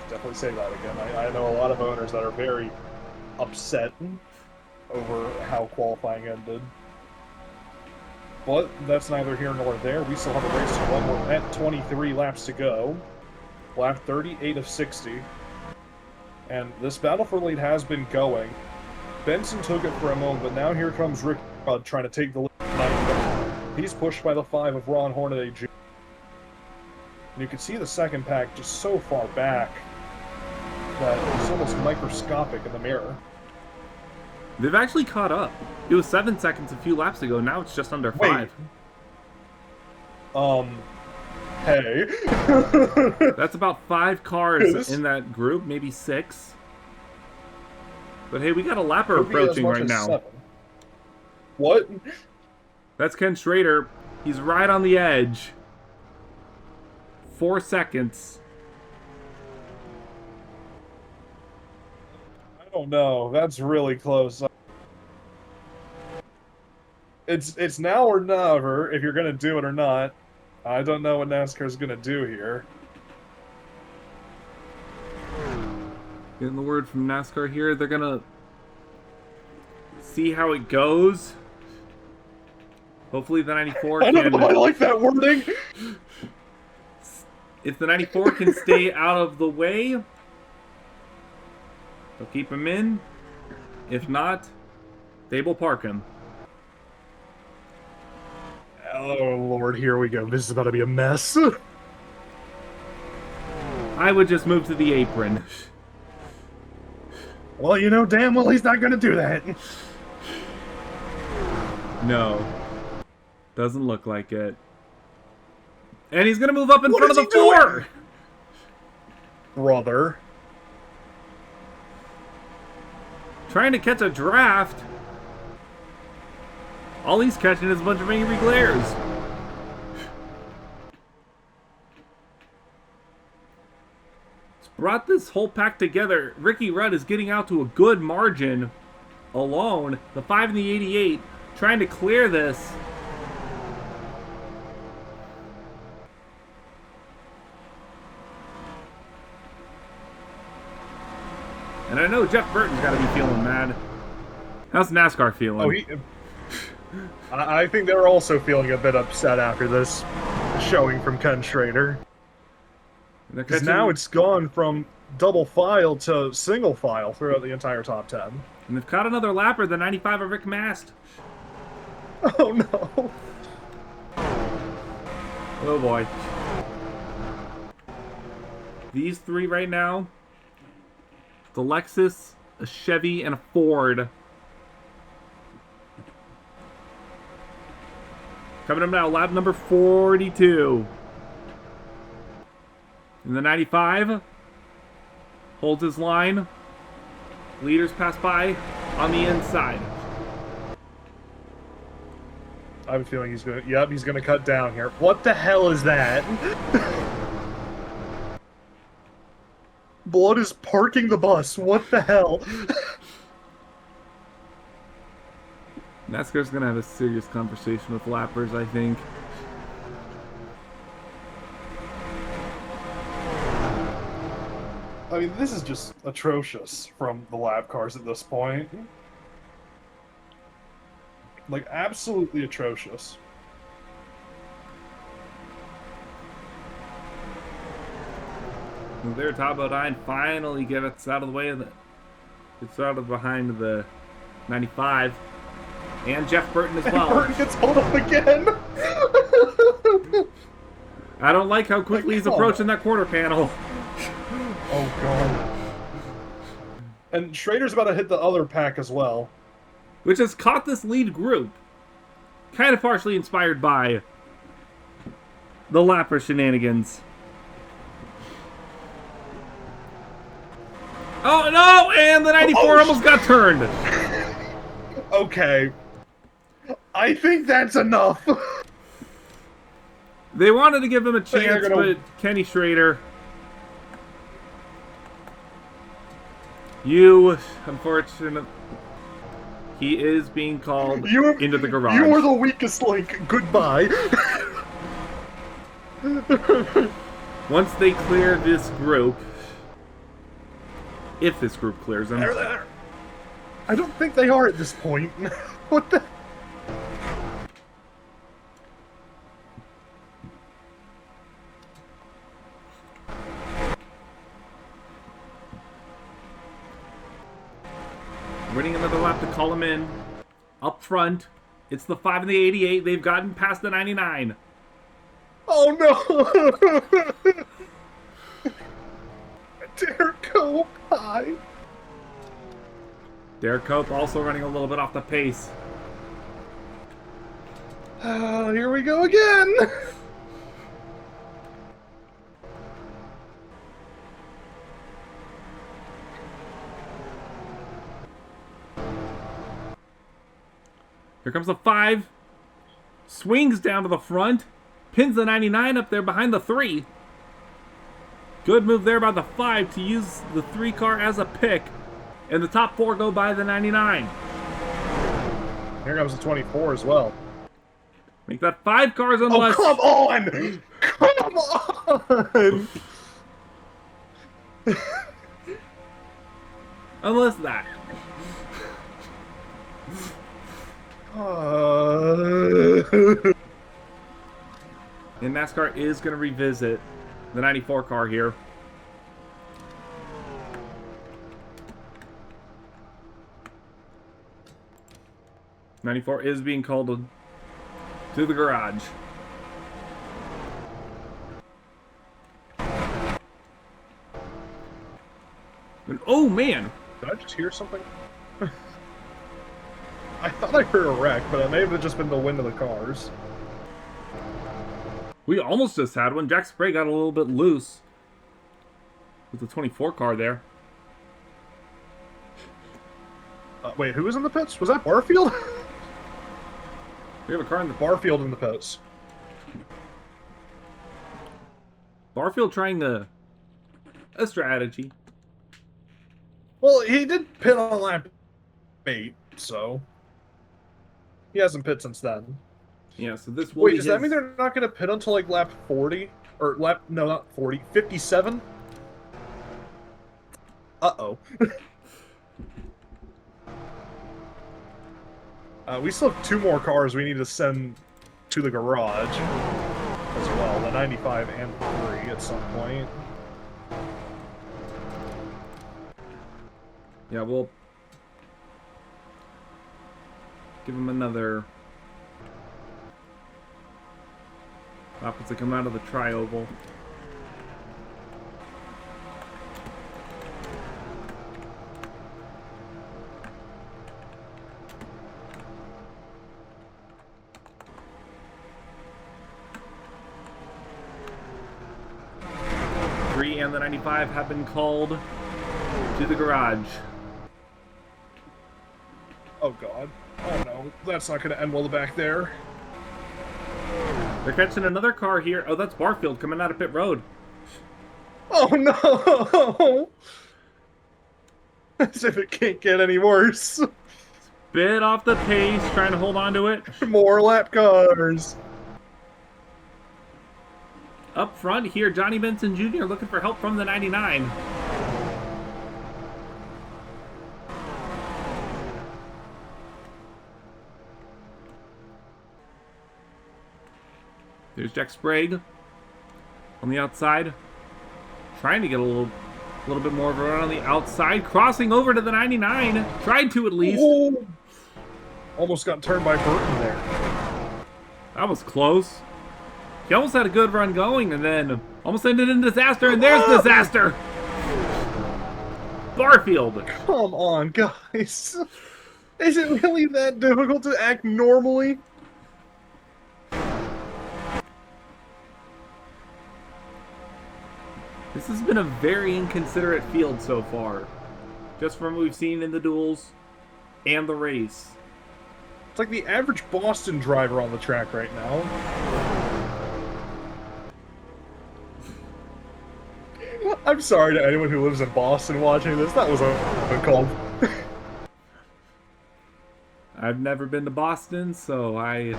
Definitely say that again. I know a lot of owners that are very upset over how qualifying ended. But that's neither here nor there. We still have a race to run. We're at 23 laps to go. Lap 38 of 60. And this battle for lead has been going. Benson took it for a moment, but now here comes Rick Rudd trying to take the lead. He's pushed by the 5 of Ron Hornaday Jr. And you can see the second pack just so far back that it's almost microscopic in the mirror. They've actually caught up. It was 7 seconds a few laps ago. Now it's just under 5. Hey. That's about 5 cars in that group, maybe 6. But hey, we got a lapper approaching right now. 7. What? That's Ken Schrader. He's right on the edge. 4 seconds. I don't know. That's really close. It's now or never if you're gonna do it or not. I don't know what NASCAR is gonna do here. Getting the word from NASCAR here, they're gonna see how it goes. Hopefully the 94 I don't know, I like that wording. If the 94 can stay out of the way, they'll keep him in. If not, they will park him. Oh Lord, here we go. This is about to be a mess. I would just move to the apron. Well, you know damn well he's not gonna do that. No. Doesn't look like it. And he's gonna move up in front of the 4! Brother. Trying to catch a draft. All he's catching is a bunch of angry glares. It's brought this whole pack together. Ricky Rudd is getting out to a good margin alone. The 5 and the 88 trying to clear this. And I know Jeff Burton's got to be feeling mad. How's NASCAR feeling? I think they're also feeling a bit upset after this showing from Ken Schrader. Because now it's gone from double file to single file throughout the entire top 10. And they've caught another lapper, the 95 of Rick Mast. Oh no. Oh boy. These 3 right now, the Lexus, a Chevy, and a Ford. Coming up now, lap number 42. And the 95 holds his line. Leaders pass by on the inside. I have a feeling he's gonna. Yep, he's gonna cut down here. What the hell is that? Blood is parking the bus. What the hell? NASCAR's gonna have a serious conversation with lappers, I think. I mean, this is just atrocious from the lap cars at this point. Like, absolutely atrocious. Their top of 9 finally gets out of the way of the. It's out of behind the 95. And Jeff Burton as well. Burton gets pulled up again! I don't like how quickly he's approaching that quarter panel. Oh, God. And Schrader's about to hit the other pack as well. Which has caught this lead group. Kind of partially inspired by the lapper shenanigans. Oh, no! And the 94 almost got turned. Okay. I think that's enough. They wanted to give him a chance, gonna... but Kenny Schrader... Unfortunately, he is being called into the garage. You are the weakest link. Goodbye. Once they clear this group, if this group clears them. I don't think they are at this point. What the... Winning another lap to call him in. Up front, it's the 5 and the 88. They've gotten past the 99. Oh no! Derek Cope, hi. Derek Cope also running a little bit off the pace. Here we go again! Here comes the 5. Swings down to the front. Pins the 99 up there behind the 3. Good move there by the 5 to use the 3 car as a pick. And the top 4 go by the 99. Here comes the 24 as well. Make that 5 cars unless... Oh, come on! Come on! Unless that. And NASCAR is going to revisit the 94 car here. '94 is being called to the garage. And, oh man! Did I just hear something? I thought I heard a wreck, but it may have just been the wind of the cars. We almost just had one. Jack Spray got a little bit loose with the 24 car there. Wait, who was in the pits? Was that Barfield? We have a car in the... Barfield in the pits. Barfield trying a strategy. Well, he did pit on lap 8, so... He hasn't pit since then. Yeah, so this will Wait, be does that mean they're not going to pit until, like, lap 40? Or lap... No, not 40. 57? Uh-oh. We still have 2 more cars we need to send to the garage as well. The 95 and 3 at some point. Yeah, we'll give him another lap as they come out of the tri-oval. And the 95 have been called to the garage. Oh god. Oh no, that's not going to end well back there. They're catching another car here. Oh, that's Barfield coming out of pit road. Oh no! As if it can't get any worse. bit off the pace, trying to hold on to it. More lap cars. Up front here, Johnny Benson Jr. looking for help from the 99. There's Jack Sprague on the outside, trying to get a little bit more of a run on the outside, crossing over to the 99. Tried to at least. Ooh. Almost got turned by Burton there. That was close. He almost had a good run going, and then almost ended in disaster, and there's disaster! Barfield! Come on, guys. Is it really that difficult to act normally? This has been a very inconsiderate field so far. Just from what we've seen in the duels and the race. It's like the average Boston driver on the track right now. I'm sorry to anyone who lives in Boston watching this. That was a call. I've never been to Boston, so I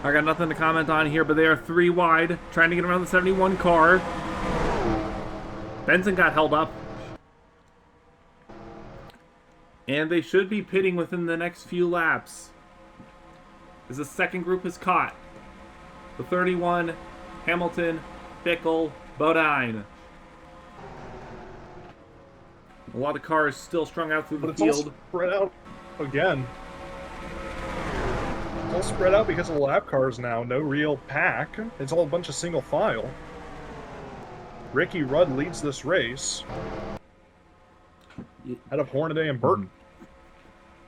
got nothing to comment on here, but they are 3 wide, trying to get around the 71 car. Benson got held up. And they should be pitting within the next few laps, as the second group is caught. The 31, Hamilton, Bickle, Bodine. A lot of cars still strung out through the field. All spread out again. It's all spread out because of lap cars now. No real pack. It's all a bunch of single file. Ricky Rudd leads this race. Out of Hornaday and Burton.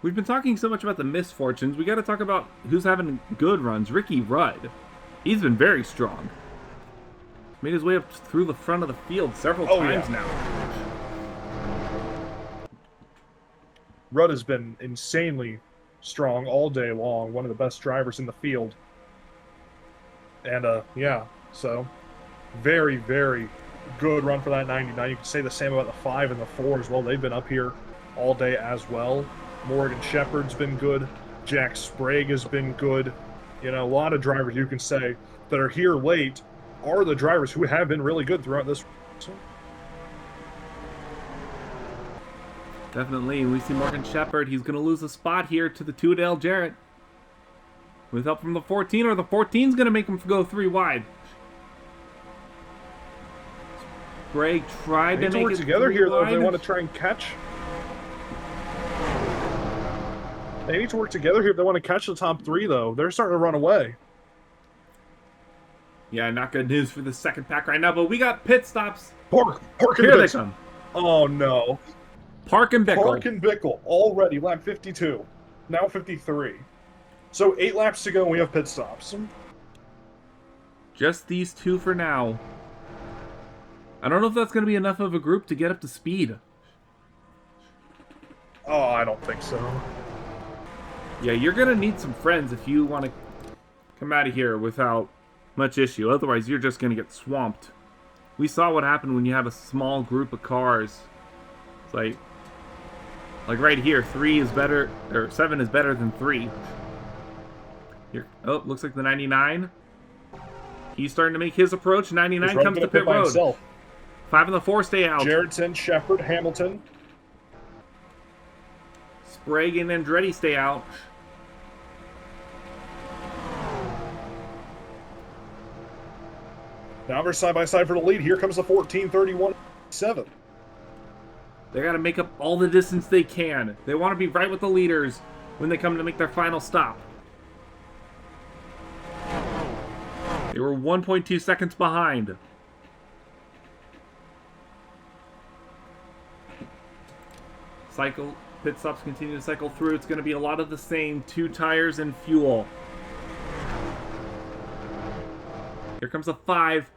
We've been talking so much about the misfortunes. We got to talk about who's having good runs. Ricky Rudd. He's been very strong. Made his way up through the front of the field several times now. Rudd has been insanely strong all day long. One of the best drivers in the field. And, yeah, so very, very good run for that 99. You can say the same about the 5 and the 4 as well. They've been up here all day as well. Morgan Shepherd's been good. Jack Sprague has been good. You know, a lot of drivers you can say that are here late are the drivers who have been really good throughout this. Definitely. We see Morgan Shepherd. He's going to lose a spot here to the 2 Dale Jarrett. With help from the 14, or the 14's going to make him go 3 wide. Sprague tried to make work it together here, though, if they wide. want to try and catch. They need to work together here if they want to catch the top 3, though. They're starting to run away. Yeah, not good news for the second pack right now, but we got pit stops. Park Here they come. Oh, no. Park and Bickle. Park and Bickle, already, lap 52. Now 53. So 8 laps to go and we have pit stops. Just these 2 for now. I don't know if that's going to be enough of a group to get up to speed. Oh, I don't think so. Yeah, you're going to need some friends if you want to come out of here without much issue. Otherwise, you're just going to get swamped. We saw what happened when you have a small group of cars. It's like right here, 3 is better, or 7 is better than 3. Here, oh, looks like the 99. He's starting to make his approach. 99 comes to pit road. Himself. 5 and the 4 stay out. Jarrettson, Shepherd, Hamilton. Sprague and Andretti stay out. Now they're side by side for the lead. Here comes the 14, 31, 7. They got to make up all the distance they can. They want to be right with the leaders when they come to make their final stop. They were 1.2 seconds behind. Pit stops continue to cycle through. It's going to be a lot of the same. 2 tires and fuel. Here comes a 5.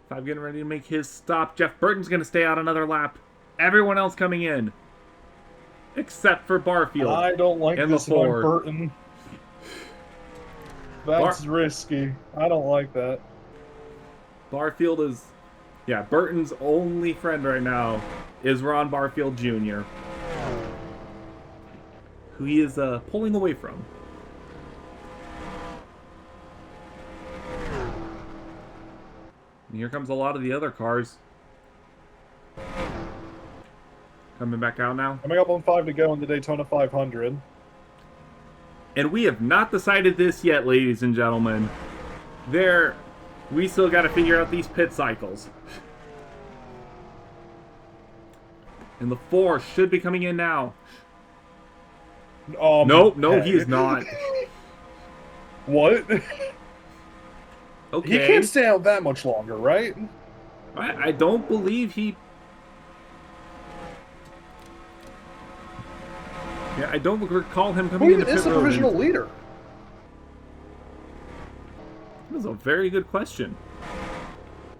5 getting ready to make his stop. Jeff Burton's going to stay out another lap. Everyone else coming in. Except for Barfield. I don't like and this the one, Ford. Burton. That's risky. I don't like that. Barfield is Yeah, Burton's only friend right now is Ron Barfield Jr., who he is pulling away from. And here comes a lot of the other cars. Coming back out now. Coming up on 5 to go in the Daytona 500. And we have not decided this yet, ladies and gentlemen. We still got to figure out these pit cycles. And the 4 should be coming in now. Nope, no, he is not. What? Okay. He can't stay out that much longer, right? I don't believe he... Yeah, I don't recall him coming into pit road. Who is the provisional leader? That was a very good question.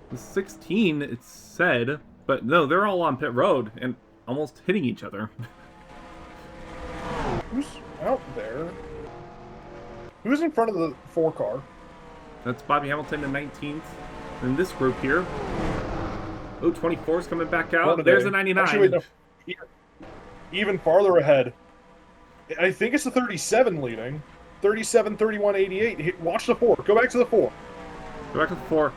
The 16, it said, but no, they're all on pit road and almost hitting each other. Who's out there? Who's in front of the 4 car? That's Bobby Hamilton in 19th. In this group here. Oh, 24's coming back out. There's a 99. Actually, wait, no. Even farther ahead. I think it's the 37 leading. 37, 31, 88. Watch the 4. Go back to the 4. Go back to the 4.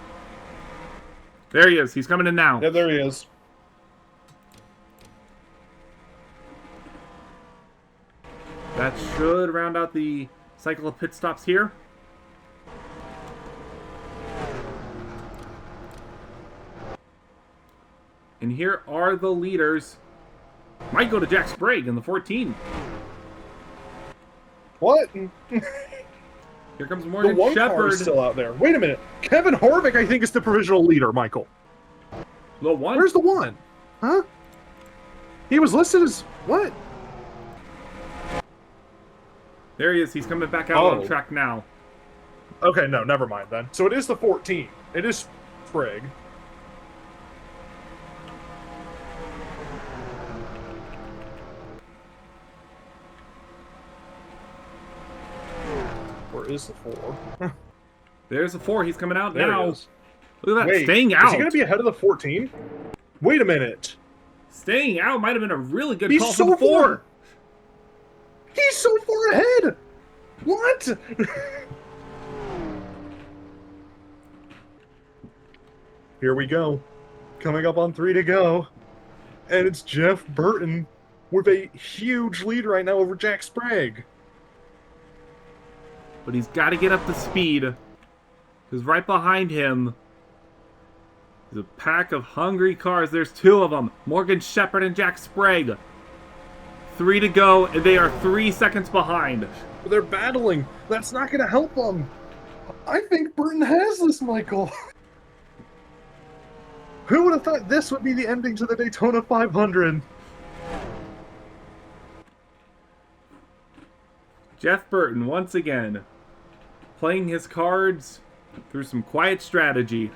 There he is. He's coming in now. Yeah, there he is. That should round out the cycle of pit stops here. And here are the leaders. Might go to Jack Sprague in the 14. What? Here comes The Morgan 1 car Shepherd. is still out there. Wait a minute. Kevin Harvick, I think, is the provisional leader, Michael. The 1? Where's the 1? Huh? He was listed as... What? There he is. He's coming back out on track now. Okay, no, never mind then. So it is the 14. It is Sprague. Where is the 4? There's the 4. He's coming out There now. he is. Look at that. Wait, Staying out. is he going to be ahead of the 14? Wait a minute. Staying out might have been a really good He's call so for the 4. far. He's so far ahead. What? Here we go. Coming up on 3 to go. And it's Jeff Burton with a huge lead right now over Jack Sprague. But he's got to get up to speed. Because right behind him is a pack of hungry cars. There's 2 of them. Morgan Shepherd and Jack Sprague. 3 to go, and they are 3 seconds behind. They're battling. That's not going to help them. I think Burton has this, Michael. Who would have thought this would be the ending to the Daytona 500? Jeff Burton, once again, playing his cards through some quiet strategy.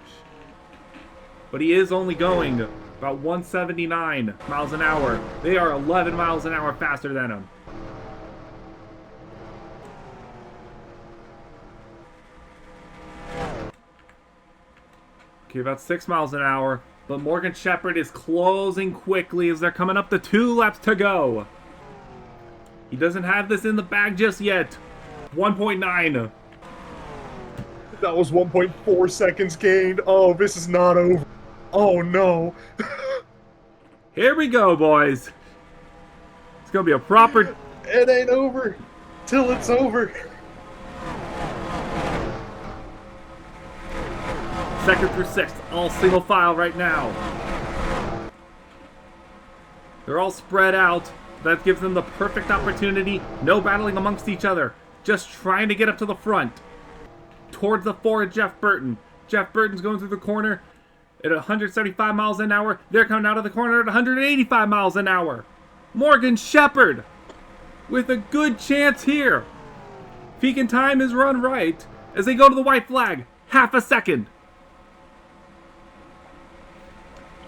But he is only going about 179 miles an hour. They are 11 miles an hour faster than him. Okay, about 6 miles an hour. But Morgan Shepherd is closing quickly as they're coming up to 2 laps to go. He doesn't have this in the bag just yet. 1.9. That was 1.4 seconds gained. Oh, this is not over. Oh, no. Here we go, boys. It's going to be a proper... It ain't over till it's over. Second through 6th, all single file right now. They're all spread out. That gives them the perfect opportunity. No battling amongst each other. Just trying to get up to the front. Towards the 4 of Jeff Burton. Jeff Burton's going through the corner at 175 miles an hour. They're coming out of the corner at 185 miles an hour. Morgan Shepherd with a good chance here. If he can time his run right as they go to the white flag. Half a second.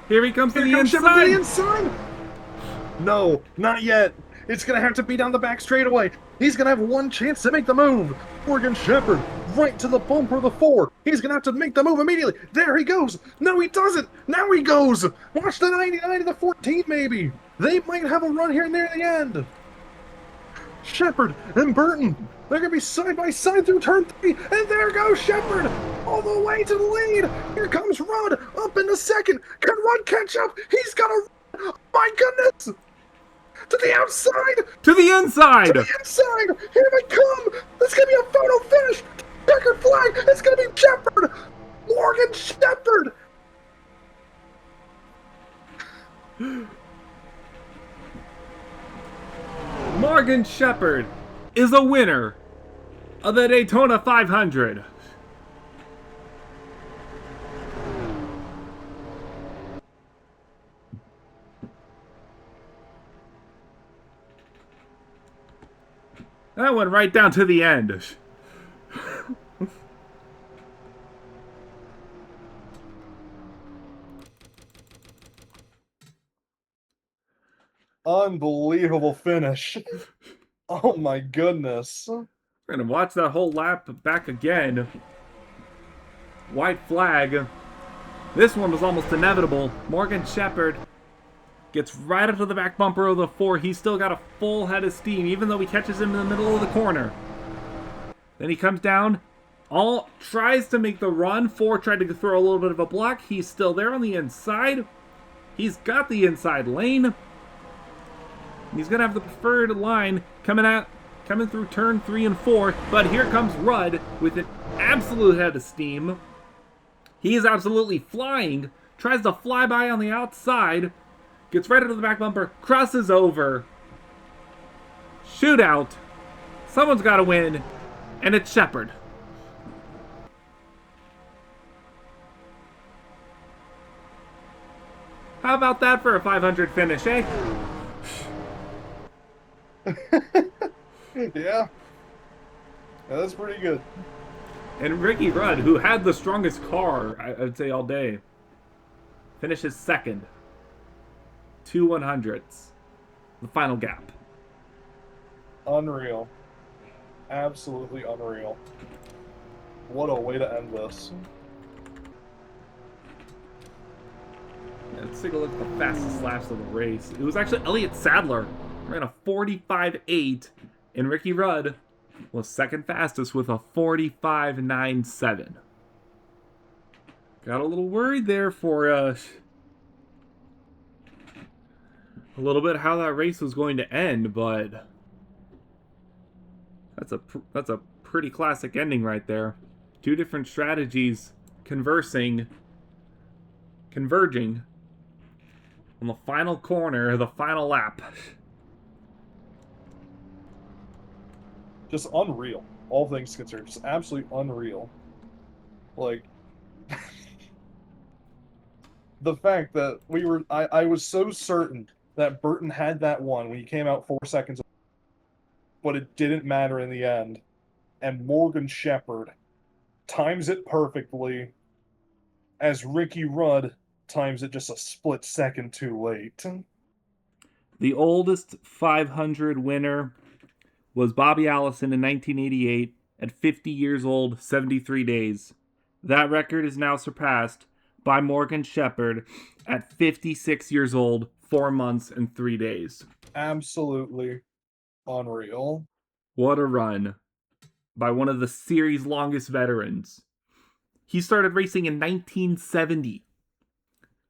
Here he comes to the inside. No, not yet. It's going to have to be down the back straightaway. He's going to have one chance to make the move. Morgan Shepherd right to the bumper of the 4. He's going to have to make the move immediately. There he goes. No, he doesn't. Now he goes. Watch the 99 to the 14, maybe. They might have a run here near the end. Shepard and Burton, they're going to be side by side through turn 3, and there goes Shepard all the way to the lead. Here comes Rudd up into second. Can Rudd catch up? He's got to run. Oh my goodness. To the outside. To the inside. To the inside. Here they come. It's going to be a photo finish. Checkered flag. It's going to be Shepard. Morgan Shepard. Morgan Shepard is a winner of the Daytona 500. That went right down to the end. Unbelievable finish. Oh my goodness. We're going to watch that whole lap back again. White flag. This one was almost inevitable. Morgan Shepard gets right up to the back bumper of the 4. He's still got a full head of steam, even though he catches him in the middle of the corner. Then he comes down, tries to make the run. 4 tried to throw a little bit of a block. He's still there on the inside. He's got the inside lane. He's going to have the preferred line coming through turn 3 and 4. But here comes Rudd with an absolute head of steam. He is absolutely flying. Tries to fly by on the outside. Gets right into the back bumper. Crosses over. Shootout. Someone's got to win. And it's Shepard. How about that for a 500 finish, eh? Yeah, that's pretty good. And Ricky Rudd, who had the strongest car, I'd say all day, finishes second. 2 100ths. The final gap. Unreal. Absolutely unreal. What a way to end this. Yeah, let's take a look at the fastest laps of the race. It was actually Elliott Sadler. Ran a 45.8, and Ricky Rudd was second fastest with a 45.97. Got a little worried there for a little bit how that race was going to end, but that's a pretty classic ending right there. 2 different strategies converging on the final corner, the final lap. Just unreal. All things considered. Just absolutely unreal. Like, the fact that I was so certain that Burton had that one when he came out 4 seconds, but it didn't matter in the end. And Morgan Shepard times it perfectly, as Ricky Rudd times it just a split second too late. The oldest 500 winner was Bobby Allison in 1988 at 50 years old, 73 days. That record is now surpassed by Morgan Shepard at 56 years old, 4 months and 3 days. Absolutely unreal. What a run by one of the series' longest veterans. He started racing in 1970.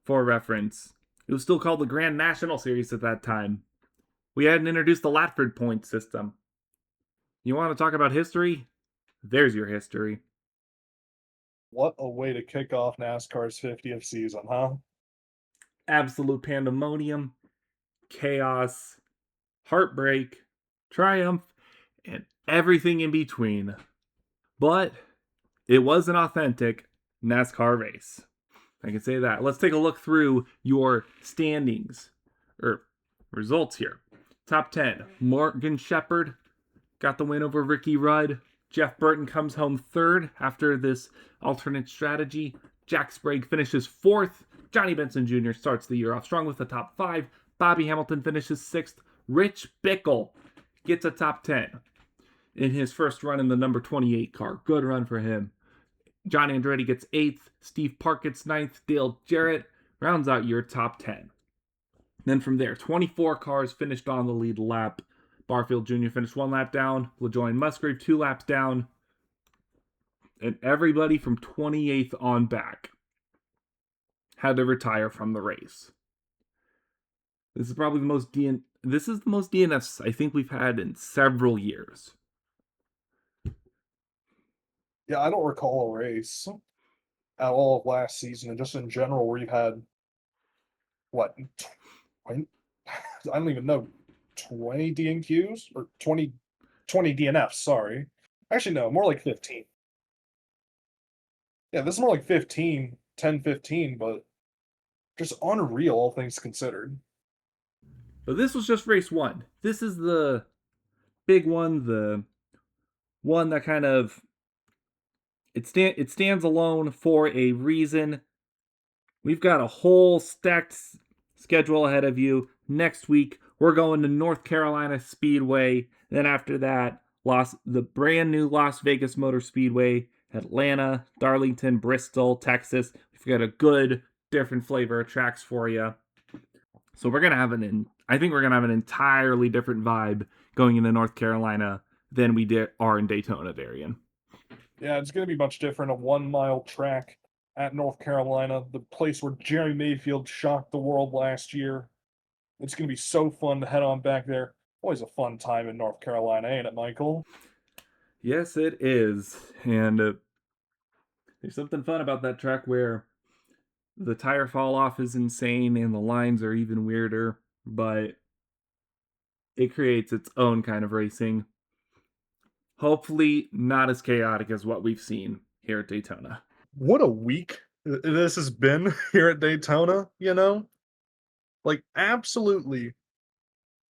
For reference, it was still called the Grand National Series at that time. We hadn't introduced the Latford point system. You want to talk about history? There's your history. What a way to kick off NASCAR's 50th season, huh? Absolute pandemonium, chaos, heartbreak, triumph, and everything in between. But it was an authentic NASCAR race. I can say that. Let's take a look through your standings, or results here. Top 10, Morgan Shepard got the win over Ricky Rudd. Jeff Burton comes home third after this alternate strategy. Jack Sprague finishes fourth. Johnny Benson Jr. starts the year off strong with the top 5. Bobby Hamilton finishes 6th. Rich Bickle gets a top 10. in his first run in the number 28 car. Good run for him. John Andretti gets 8th, Steve Park gets 9th, Dale Jarrett rounds out your top 10. Then from there, 24 cars finished on the lead lap. Barfield Jr. finished 1 lap down, LaJoy and Musgrave 2 laps down, and everybody from 28th on back had to retire from the race. This is probably the most DNFs I think we've had in several years. Yeah, I don't recall a race at all of last season, and just in general where you had what 20, I don't even know, 20 DNQs or 20 DNFs, sorry. Actually no, more like 15. Yeah, this is more like 15, 10, 15, but just unreal, all things considered. But this was just race 1. This is the big one, the one that kind of it stands alone for a reason. We've got a whole stacked schedule ahead of you. Next week, we're going to North Carolina Speedway. Then after that, the brand new Las Vegas Motor Speedway, Atlanta, Darlington, Bristol, Texas. We've got a good, different flavor of tracks for you. So we're gonna have I think we're gonna have an entirely different vibe going into North Carolina than we are in Daytona, Darien. Yeah, it's going to be much different. A 1-mile track at North Carolina, the place where Jerry Mayfield shocked the world last year. It's going to be so fun to head on back there. Always a fun time in North Carolina, ain't it, Michael? Yes, it is. And there's something fun about that track where the tire fall off is insane and the lines are even weirder, but it creates its own kind of racing. Hopefully not as chaotic as what we've seen here at Daytona. What a week this has been here at Daytona, you know? Like, absolutely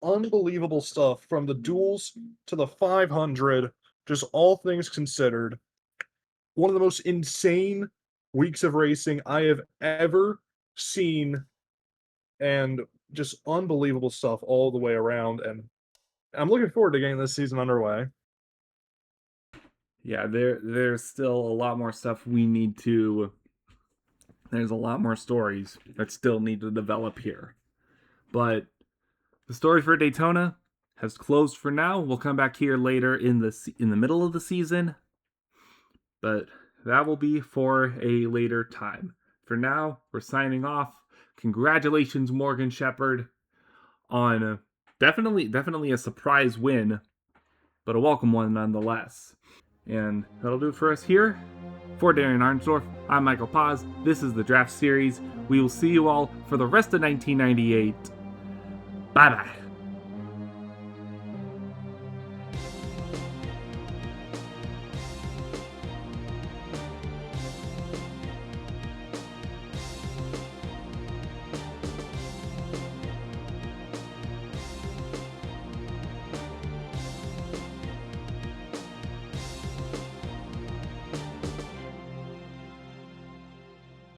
unbelievable stuff from the duels to the 500, just all things considered. One of the most insane weeks of racing I have ever seen, and just unbelievable stuff all the way around. And I'm looking forward to getting this season underway. Yeah, there's still a lot more stuff there's a lot more stories that still need to develop here. But the story for Daytona has closed for now. We'll come back here later in the middle of the season, but that will be for a later time. For now, we're signing off. Congratulations, Morgan Shepherd, on definitely a surprise win, but a welcome one nonetheless. And that'll do it for us here. For Darien Arnsdroff, I'm Michael Paz. This is the Draft Series. We will see you all for the rest of 1998. Bye-bye.